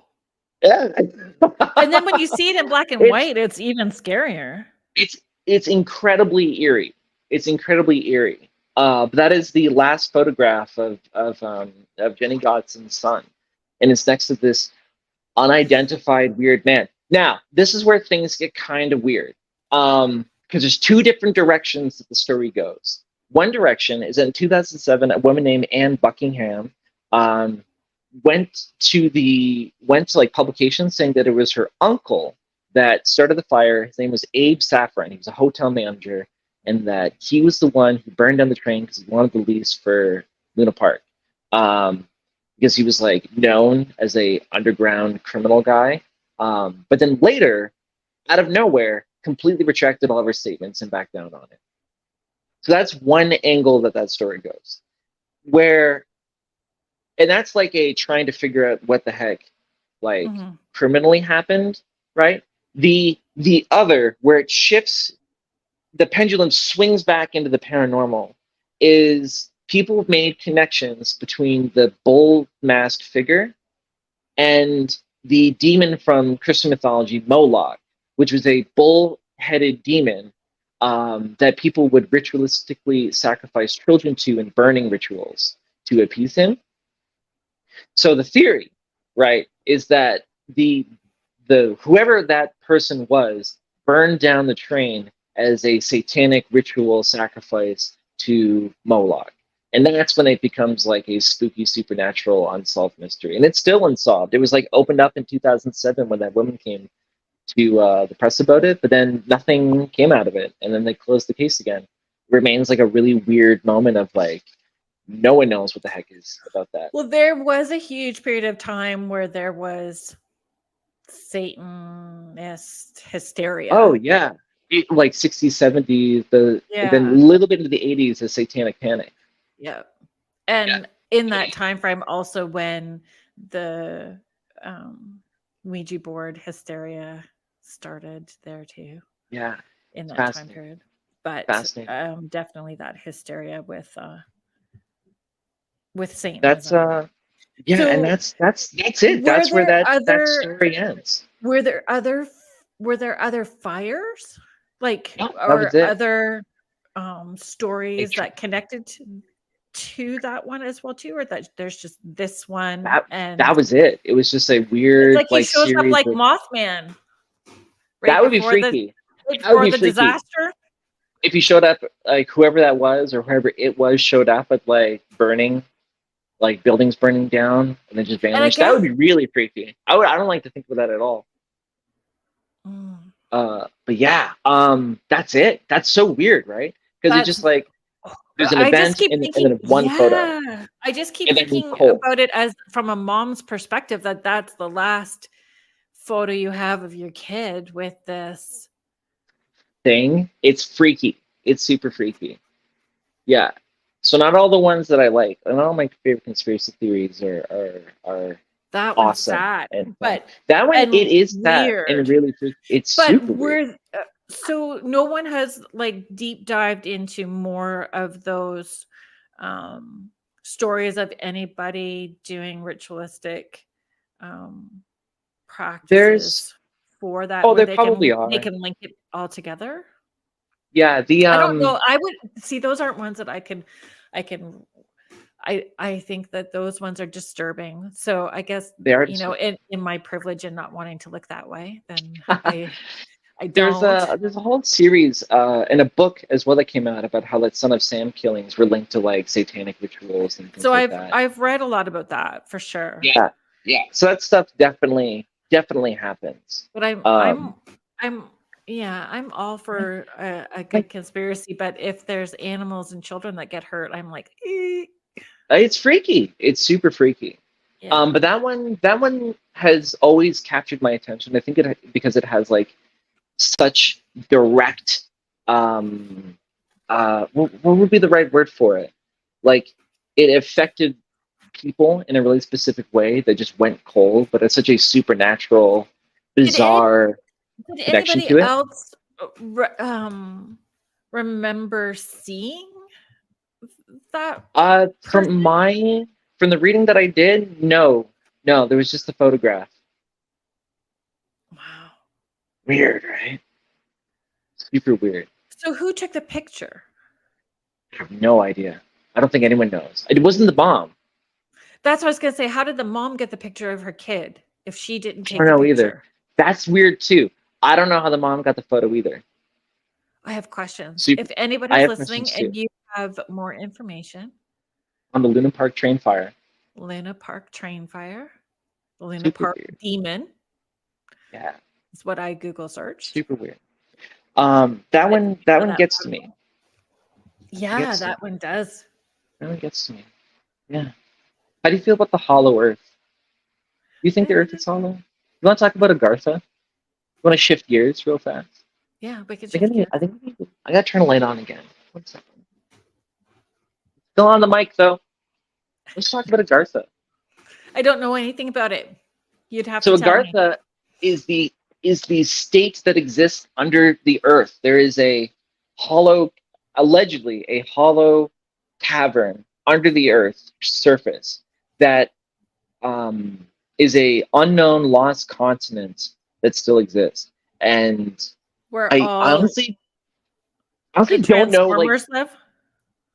Yeah. And then when you see it in black and white, it's even scarier. It's incredibly eerie. But that is the last photograph of Jenny Godson's son, and it's next to this unidentified weird man. Now, this is where things get kind of weird, because there's two different directions that the story goes. One direction is in 2007, a woman named Anne Buckingham went to like publications saying that it was her uncle that started the fire. His name was Abe Safran. He was a hotel manager, and that he was the one who burned down the train because he wanted the lease for Luna Park, because he was like known as a underground criminal guy. But then later, out of nowhere, completely retracted all of her statements and backed down on it. So that's one angle that story goes, and that's like a trying to figure out what the heck, like criminally happened, right? The other, where it shifts, the pendulum swings back into the paranormal, is people have made connections between the bull masked figure and the demon from Christian mythology, Moloch, which was a bull-headed demon that people would ritualistically sacrifice children to in burning rituals to appease him. So the theory, right, is that the whoever that person was burned down the train as a satanic ritual sacrifice to Moloch. And that's when it becomes like a spooky, supernatural, unsolved mystery. And it's still unsolved. It was like opened up in 2007 when that woman came to the press about it, but then nothing came out of it. And then they closed the case again. It remains like a really weird moment of like, no one knows what the heck is about that. Well, there was a huge period of time where there was Satanist hysteria. Oh, yeah. Like 60s, 70s, then a little bit into the 80s, the satanic panic. Yeah. And in that time frame, also when the Ouija board hysteria started there too. Yeah. In that time period. But definitely that hysteria with Satan. That's and that's it. That's where that story ends. Were there other fires? Like, no, or other stories that connected to that one as well too, or that there's just this one? That was it. It was just a weird, like he shows up like Mothman. Right, that would be freaky. Before the disaster. If he showed up, like whoever that was or whoever it was showed up at like burning, like buildings burning down and then just vanished, that would be really freaky. I don't like to think of that at all. But yeah, that's it. That's so weird, right? Because it's just like there's an event and then one photo. I just keep thinking about it as from a mom's perspective that's the last photo you have of your kid with this thing. It's freaky. It's super freaky. Yeah. So not all the ones that I like, and all my favorite conspiracy theories are that one's awesome. Sad, but that one it is sad and really freaky. It's super weird. So no one has like deep dived into more of those stories of anybody doing ritualistic practices for that. Oh, there probably are. They can link it all together. Yeah, I don't know. I would see those aren't ones that I can I think that those ones are disturbing. So I guess, They are you know, disturbing. in my privilege and not wanting to look that way, then I There's don't. a whole series and a book as well that came out about how like Son of Sam killings were linked to like satanic rituals and things So like that. I've read a lot about that for sure. Yeah, yeah. So that stuff definitely happens. But I'm yeah, I'm all for a good Like conspiracy, but if there's animals and children that get hurt, I'm like, "Eh." it's freaky. It's super freaky. Yeah. But that one has always captured my attention. I think because it has like such direct what would be the right word for it? Like it affected people in a really specific way that just went cold, but it's such a supernatural, Did any bizarre did connection anybody to it. else remember seeing that person? From the reading that I did, no, there was just a photograph. Wow. Weird, right? Super weird. So who took the picture? I have no idea. I don't think anyone knows. It wasn't the bomb. That's what I was gonna say. How did the mom get the picture of her kid if she didn't I take don't the know either. picture? That's weird too. I don't know how the mom got the photo either. I have questions. Super. If I anybody's have listening questions too. and you have more information, On the Luna Park train fire. Luna Park train fire, Luna Super Park weird. demon Yeah. is what I Google searched. Super weird. That one gets to me. Yeah, that one does. That one gets to me. Yeah. How do you feel about the hollow Earth? Do you think the Earth is hollow? You want to talk about Agartha? You want to shift gears real fast? Yeah, we can shift gears. I gotta turn the light on again. 1 second. Still on the mic though. Let's talk about Agartha. I don't know anything about it. You'd have So to tell me. Agartha is the state that exists under the Earth. There is allegedly a hollow cavern under the Earth's surface that is a unknown lost continent that still exists. And Where I all honestly the don't know, like, Transformers live?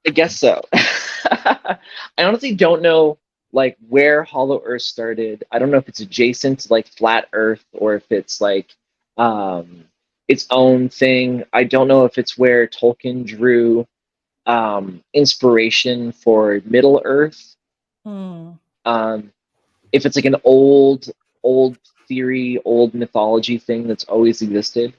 I guess so. I honestly don't know like where Hollow Earth started. I don't know if it's adjacent to like Flat Earth or if it's like its own thing. I don't know if it's where Tolkien drew inspiration for Middle Earth. Um, if it's like an old theory, old mythology thing that's always existed.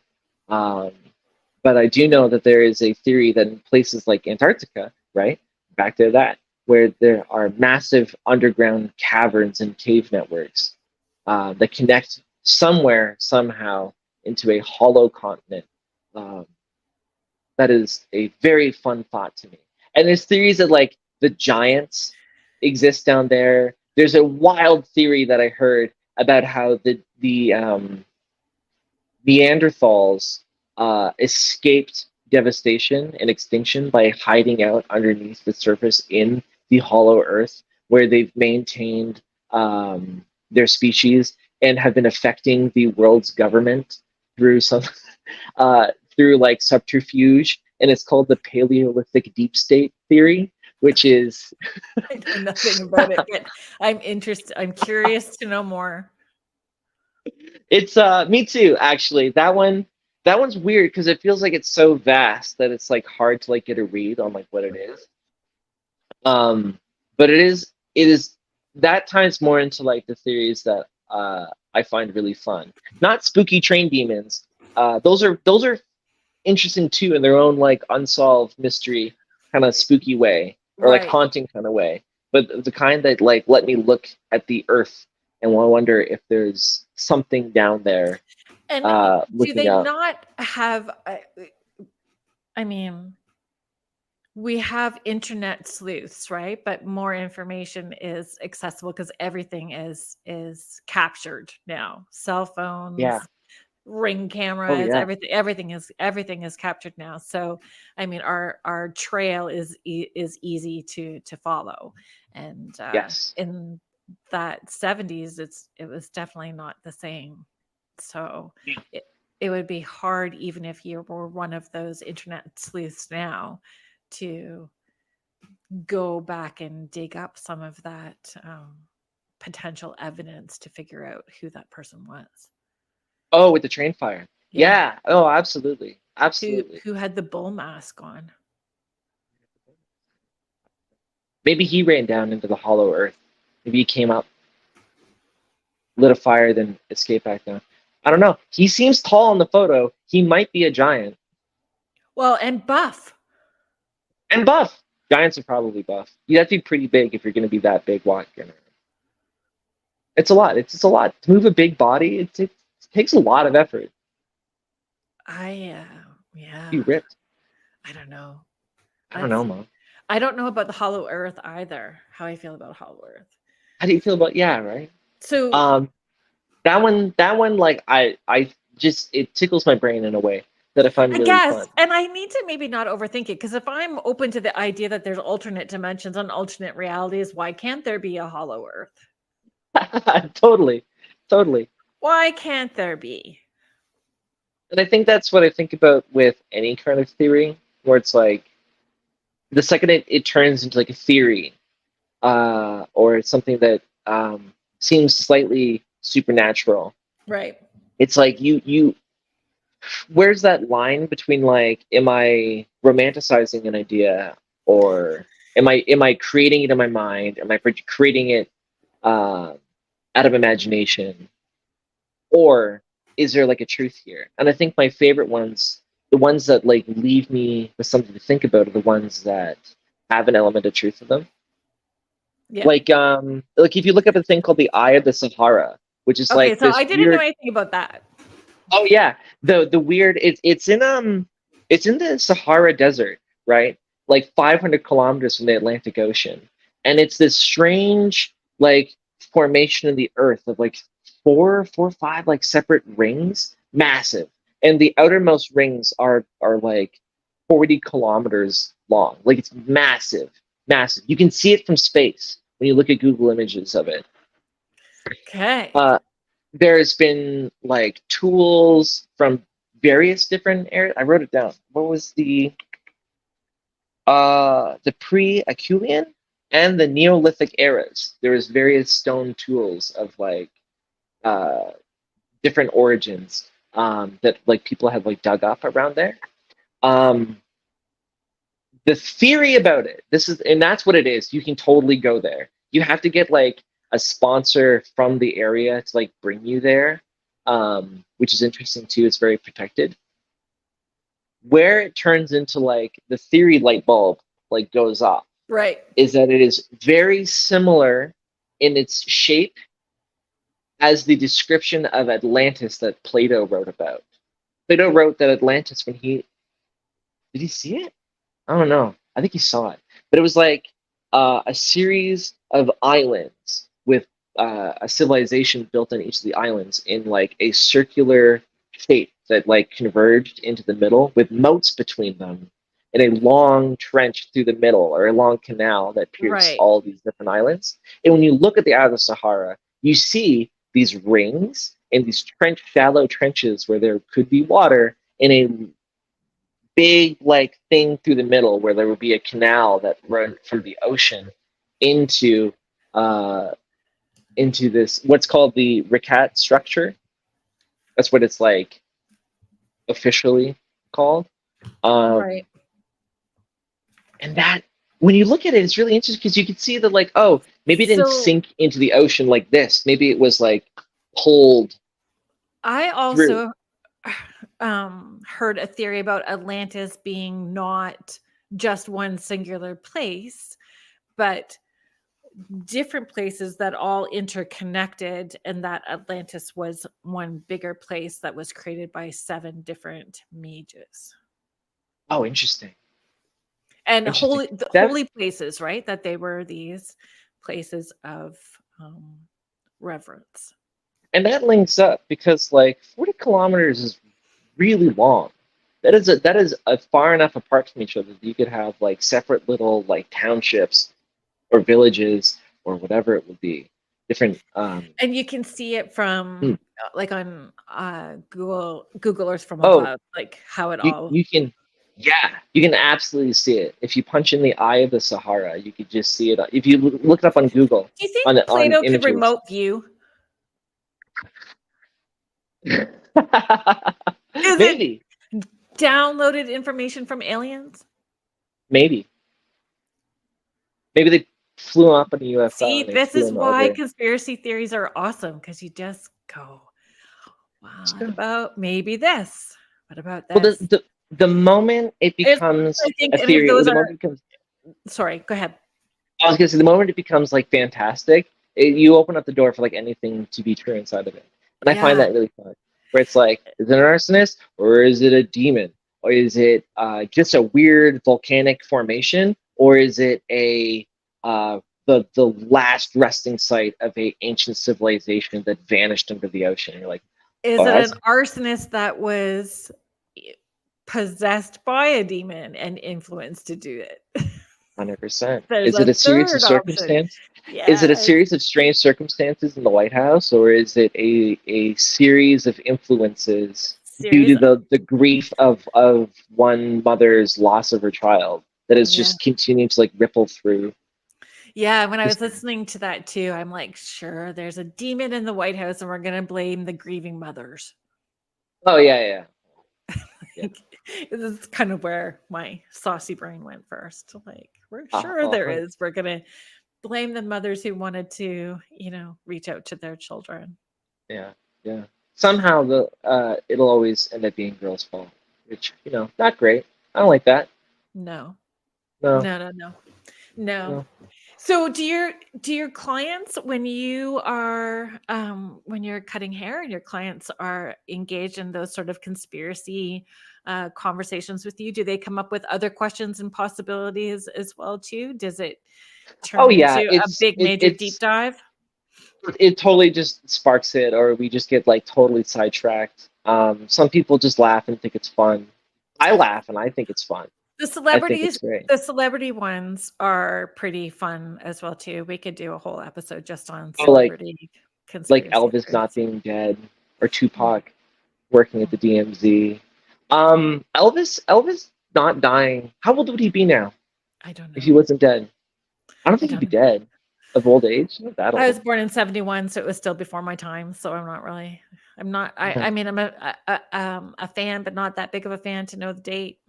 But I do know that there is a theory that in places like Antarctica, right, back to that, where there are massive underground caverns and cave networks that connect somewhere, somehow, into a hollow continent. That is a very fun thought to me. And there's theories that like the giants exist down there. There's a wild theory that I heard about how the Neanderthals escaped devastation and extinction by hiding out underneath the surface in the hollow earth, where they've maintained their species and have been affecting the world's government through some through like subterfuge, and it's called the Paleolithic deep state theory, which is I know nothing about it, but I'm interested. I'm curious to know more. it's me too, actually. That one's weird because it feels like it's so vast that it's like hard to like get a read on like what it is. But it is that ties more into like the theories that I find really fun. Not spooky train demons. Those are interesting too in their own like unsolved mystery kind of spooky way or like Right. haunting kind of way. But the kind that like let me look at the earth and wonder if there's something down there. And do Looking they out. not have? I mean, we have internet sleuths, right? But more information is accessible because everything is captured now. Cell phones, Yeah. ring Oh cameras, yeah. everything is captured now. So I mean, our trail is easy to follow, and Yes. in that 70s, it was definitely not the same. So Yeah. it would be hard, even if you were one of those internet sleuths now, to go back and dig up some of that potential evidence to figure out who that person was. Oh, with the train fire. Yeah. Oh, absolutely. Who had the bull mask on. Maybe he ran down into the hollow earth. Maybe he came up, lit a fire, then escaped back down. I don't know. He seems tall in the photo. He might be a giant. Well, and buff. And buff. Giants are probably buff. You have to be pretty big if you're going to be that big walking around. It's a lot. It's a lot. To move a big body, it takes a lot of effort. Yeah. Be ripped. I don't know. I don't know, Mom. I don't know about the hollow earth either. How I feel about hollow earth. How do you feel about right? So that one, like I just it tickles my brain in a way that I find really fun. And I need to maybe not overthink it, because if I'm open to the idea that there's alternate dimensions and alternate realities, why can't there be a hollow earth? Totally. Why can't there be? And I think that's what I think about with any kind of theory, where it's like the second it turns into like a theory, or it's something that seems slightly supernatural. Right. It's like you where's that line between like, am I romanticizing an idea, or am I creating it in my mind? Am I creating it out of imagination? Or is there like a truth here? And I think my favorite ones, the ones that like leave me with something to think about, are the ones that have an element of truth in them. Yeah. Like if you look up a thing called the Eye of the Sahara, which is like, so I didn't know anything about that. Oh yeah, the weird, it's in the Sahara Desert, right? Like 500 kilometers from the Atlantic Ocean, and it's this strange like formation of the Earth of like four or five like separate rings, massive, and the outermost rings are like 40 kilometers long. Like it's massive. You can see it from space when you look at Google images of it. Okay. There's been like tools from various different areas. I wrote it down. What was the pre-Acheulean and the Neolithic eras? There was various stone tools of like different origins that like people have like dug up around there. The theory about it, and that's what it is. You can totally go there. You have to get like a sponsor from the area to like bring you there, which is interesting too. It's very protected. Where it turns into like the theory light bulb like goes off, right, is that it is very similar in its shape as the description of Atlantis that Plato wrote about. Plato wrote that Atlantis, when did he see it? I don't know. I think he saw it, but it was like a series of islands with a civilization built on each of the islands in like a circular shape that like converged into the middle with moats between them, in a long trench through the middle, or a long canal that pierced all these different islands. And when you look at the Eye of the Sahara, you see these rings and these shallow trenches where there could be water, in a big like thing through the middle where there would be a canal that ran from the ocean into this, what's called the Ricat structure. That's what it's like officially called. Right. And that, when you look at it, it's really interesting, because you can see that like, oh, maybe it didn't sink into the ocean like this. Maybe it was like pulled. I also heard a theory about Atlantis being not just one singular place, but different places that all interconnected, and that Atlantis was one bigger place that was created by 7 different mages. Oh, interesting. And holy places, right? That they were these places of reverence. And that links up, because like 40 kilometers is really long. That is a far enough apart from each other that you could have like separate little like townships or villages or whatever it would be. Different and you can see it from like on Google Earth from above, like how it all, you can Yeah, you can absolutely see it. If you punch in the eye of the Sahara, you could just see it. If you look it up on Google, Do you think on Plato could images. remote view? Is it Maybe, downloaded information from aliens? maybe they flew up in a UFO See, and they this flew is them why over. conspiracy theories are awesome, because you just go, what Yeah. about maybe this? What about Well, this? the moment it becomes I think a any of theory, or those the are. moment it becomes, Sorry, go ahead. I was gonna say, the moment it becomes like fantastic, you open up the door for like anything to be true inside of it, and I find Yeah. that really fun. Where it's like, is it an arsonist or is it a demon, or is it just a weird volcanic formation, or is it a the last resting site of a ancient civilization that vanished under the ocean? You're like, Is oh, it that's an arsonist that was possessed by a demon and influenced to do it? 100%. There's Is it a a series of third option. circumstance? Is it a Yes. series of strange circumstances in the White House, or is it a series of influences due Series to of, the grief of one mother's loss of her child that is yeah. just continuing to like ripple through? Yeah, when I was history? listening to that too, I'm like, sure, there's a demon in the White House and we're going to blame the grieving mothers. Oh yeah, yeah, This is kind of where my saucy brain went first. Like, we're yeah. sure there is. We're going to blame the mothers who wanted to, reach out to their children. Yeah, yeah. Somehow it'll always end up being girls' fault, which not great. I don't like that. No, No, no, no, no, no. no. So do your clients, when you are when you're cutting hair and your clients are engaged in those sort of conspiracy conversations with you, do they come up with other questions and possibilities as well too? Does it Oh turn yeah, into a big major deep dive? it totally just sparks it, or we just get like totally sidetracked. Some people just laugh and think it's fun. I laugh and I think it's fun. The I think it's celebrities, great. the celebrity ones are pretty fun as well too. We could do a whole episode just on Oh, celebrity like conspiracy Elvis not theories. being dead, or Mm, Tupac working at mm. the DMZ. Elvis not dying. How old would he be now I don't if he know. wasn't dead? I don't I think he'd don't be know. dead of old age. Not that I old. was born in 71, so it was still before my time. So I'm not, I mean, I'm a fan, but not that big of a fan to know the date.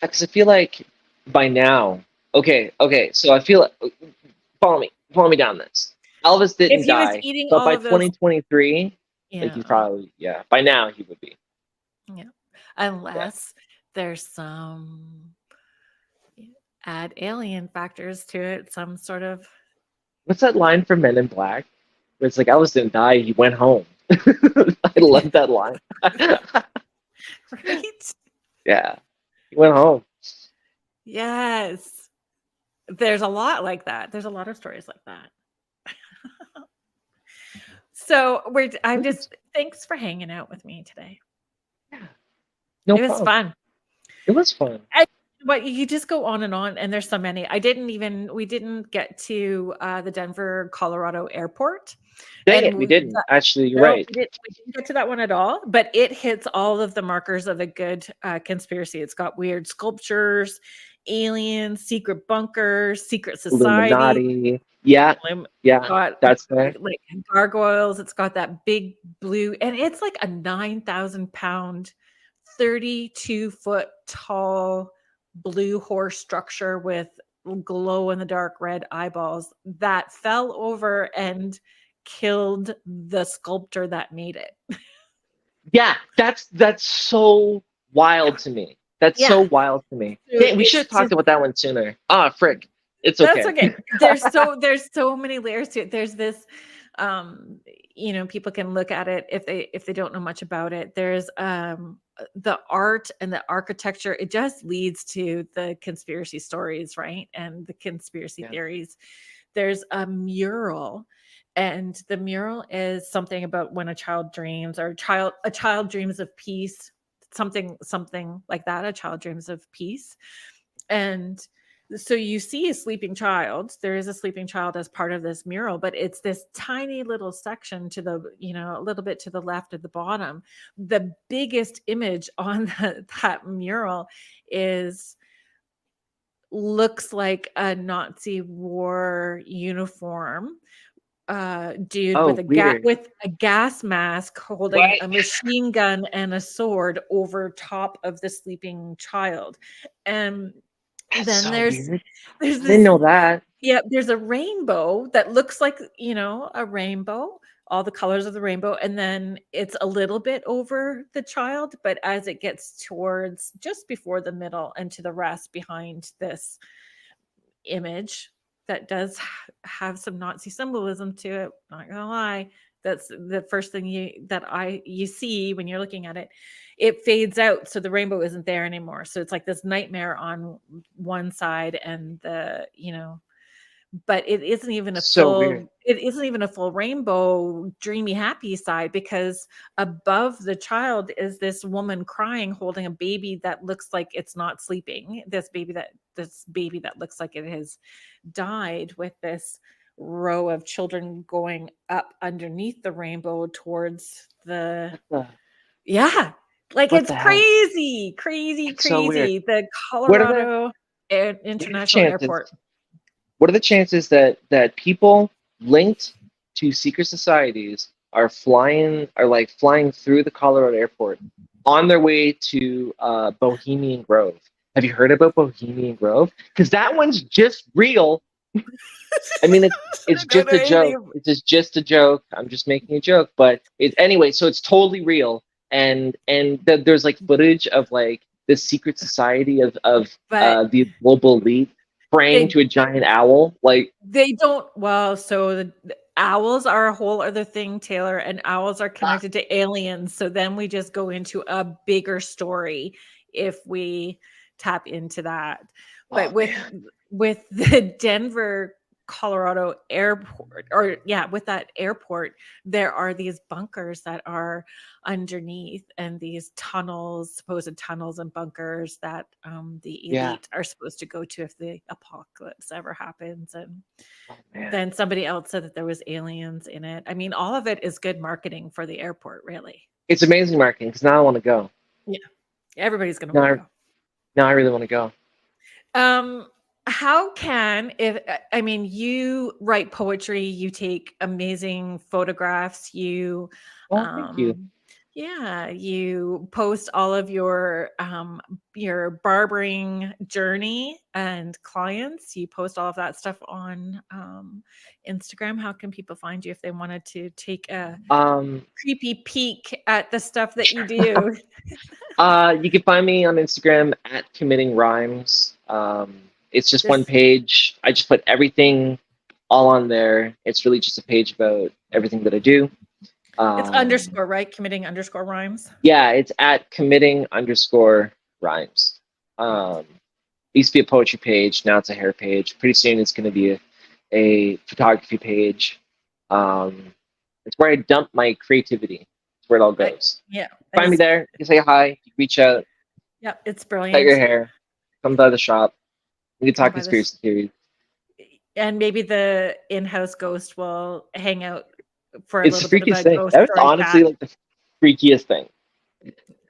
Because I feel like by now, okay. So I feel like, follow me down this. Elvis If didn't he was die, eating but all by of those, 2023, like he's yeah, probably, yeah. By now he would be. yeah, Yeah. unless there's some add alien factors to it, some sort of, What's that line from Men in Black? Where it's like Elvis didn't die, he went home. I love that line. right? Yeah, he went home. Yes. There's a lot like that. There's a lot of stories like that. So I'm just, thanks for hanging out with me today. Yeah, no It was problem. fun. It was fun. But you just go on, and there's so many. We didn't get to the Denver, Colorado airport. Dang And it, we didn't. Actually, you're no, right. we didn't get to that one at all, but it hits all of the markers of a good conspiracy. It's got weird sculptures, aliens, secret bunkers, secret society. Illuminati. Yeah, It's yeah, got that's there. like gargoyles. It's got that big blue, and it's like a 9,000 pound, 32-foot tall blue horse structure with glow in the dark red eyeballs that fell over and killed the sculptor that made it. Yeah, that's so wild to me. That's so Yeah. wild to me. So Dang, we should it's have talked just, about that one sooner. Ah, frick. It's that's okay. okay. There's so many layers to it. There's this people can look at it if they don't know much about it. There's the art and the architecture. It just leads to the conspiracy stories, right? And the conspiracy Yeah. theories. There's a mural, and the mural is something about when a child dreams, or a child dreams of peace, something like that. A child dreams of peace. And So you see a sleeping child. There is a sleeping child as part of this mural, but it's this tiny little section to the, a little bit to the left at the bottom. The biggest image on that mural is looks like a Nazi war uniform dude Oh, weird. with a gas mask holding What? a machine gun and a sword over top of the sleeping child. And That's then so weird. there's I didn't this know that. yeah, there's a rainbow that looks like, a rainbow, all the colors of the rainbow, and then it's a little bit over the child, but as it gets towards just before the middle and to the rest behind this image that does have some Nazi symbolism to it, not gonna lie. That's the first thing you see when you're looking at it. It fades out, so the rainbow isn't there anymore. So it's like this nightmare on one side and but it isn't even So weird. a full rainbow dreamy happy side, because above the child is this woman crying holding a baby that looks like it's not sleeping, this baby that looks like it has died, with this row of children going up underneath the rainbow towards the What yeah, like what it's the hell? It's so weird. the What are the Colorado what are the International chances? Airport. What are the chances that people linked to secret societies are like flying through the Colorado airport on their way to Bohemian Grove? Have you heard about Bohemian Grove? Because that one's just real. I mean, it's I don't just know a joke. anything. It's just a joke. I'm just making a joke, but it anyway. So it's totally real, and there's like footage of like this secret society But the global elite praying they to a giant owl. Like, they don't well, so the owls are a whole other thing, Taylor, and owls are ah, connected to aliens. So then we just go into a bigger story if we tap into that. oh But man, with the Denver, Colorado airport, or yeah, with that airport, there are these bunkers that are underneath, and these tunnels, supposed tunnels and bunkers that the yeah, elite are supposed to go to if the apocalypse ever happens. And oh man, then somebody else said that there was aliens in it. I mean, all of it is good marketing for the airport, really. it's amazing marketing because now I want to go. Yeah, everybody's going to Now, want to I, go. now I really want to go. Um, how can if I mean, you write poetry, you take amazing photographs, Oh, thank you. um yeah, you post all of your barbering journey and clients. You post all of that stuff on Instagram. How can people find you if they wanted to take a Um, creepy peek at the stuff that you do? You can find me on Instagram at committing rhymes. It's just one This page. I just put everything all on there. It's really just a page about everything that I do. it's underscore, right? Committing underscore rhymes. Yeah, it's at committing underscore rhymes. It used to be a poetry page. Now it's a hair page. Pretty soon it's going to be a photography page. Um, it's where I dump my creativity. It's where it all goes. Yeah, Find me there. You say hi. You reach out. yeah, it's Cut your brilliant. hair. Come by the shop. We can Come talk by this, conspiracy theories. and maybe the in-house ghost will hang out for a It's the little bit of freakiest a thing. ghost That's story honestly chat. like the freakiest thing.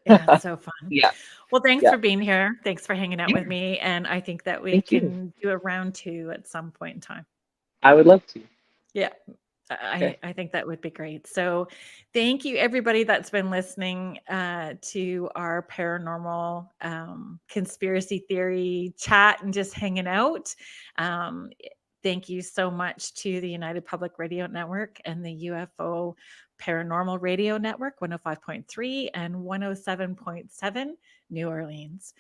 Yeah, it's so fun. Yeah, Well, thanks yeah. for being here. Thanks for hanging out Yeah, with me, and I think that we thank you. can do a round two at some point in time. I would love to. Yeah. Okay. I think that would be great. So thank you everybody that's been listening to our paranormal conspiracy theory chat and just hanging out. Um, thank you so much to the United Public Radio Network and the UFO Paranormal Radio Network, 105.3 and 107.7 New Orleans.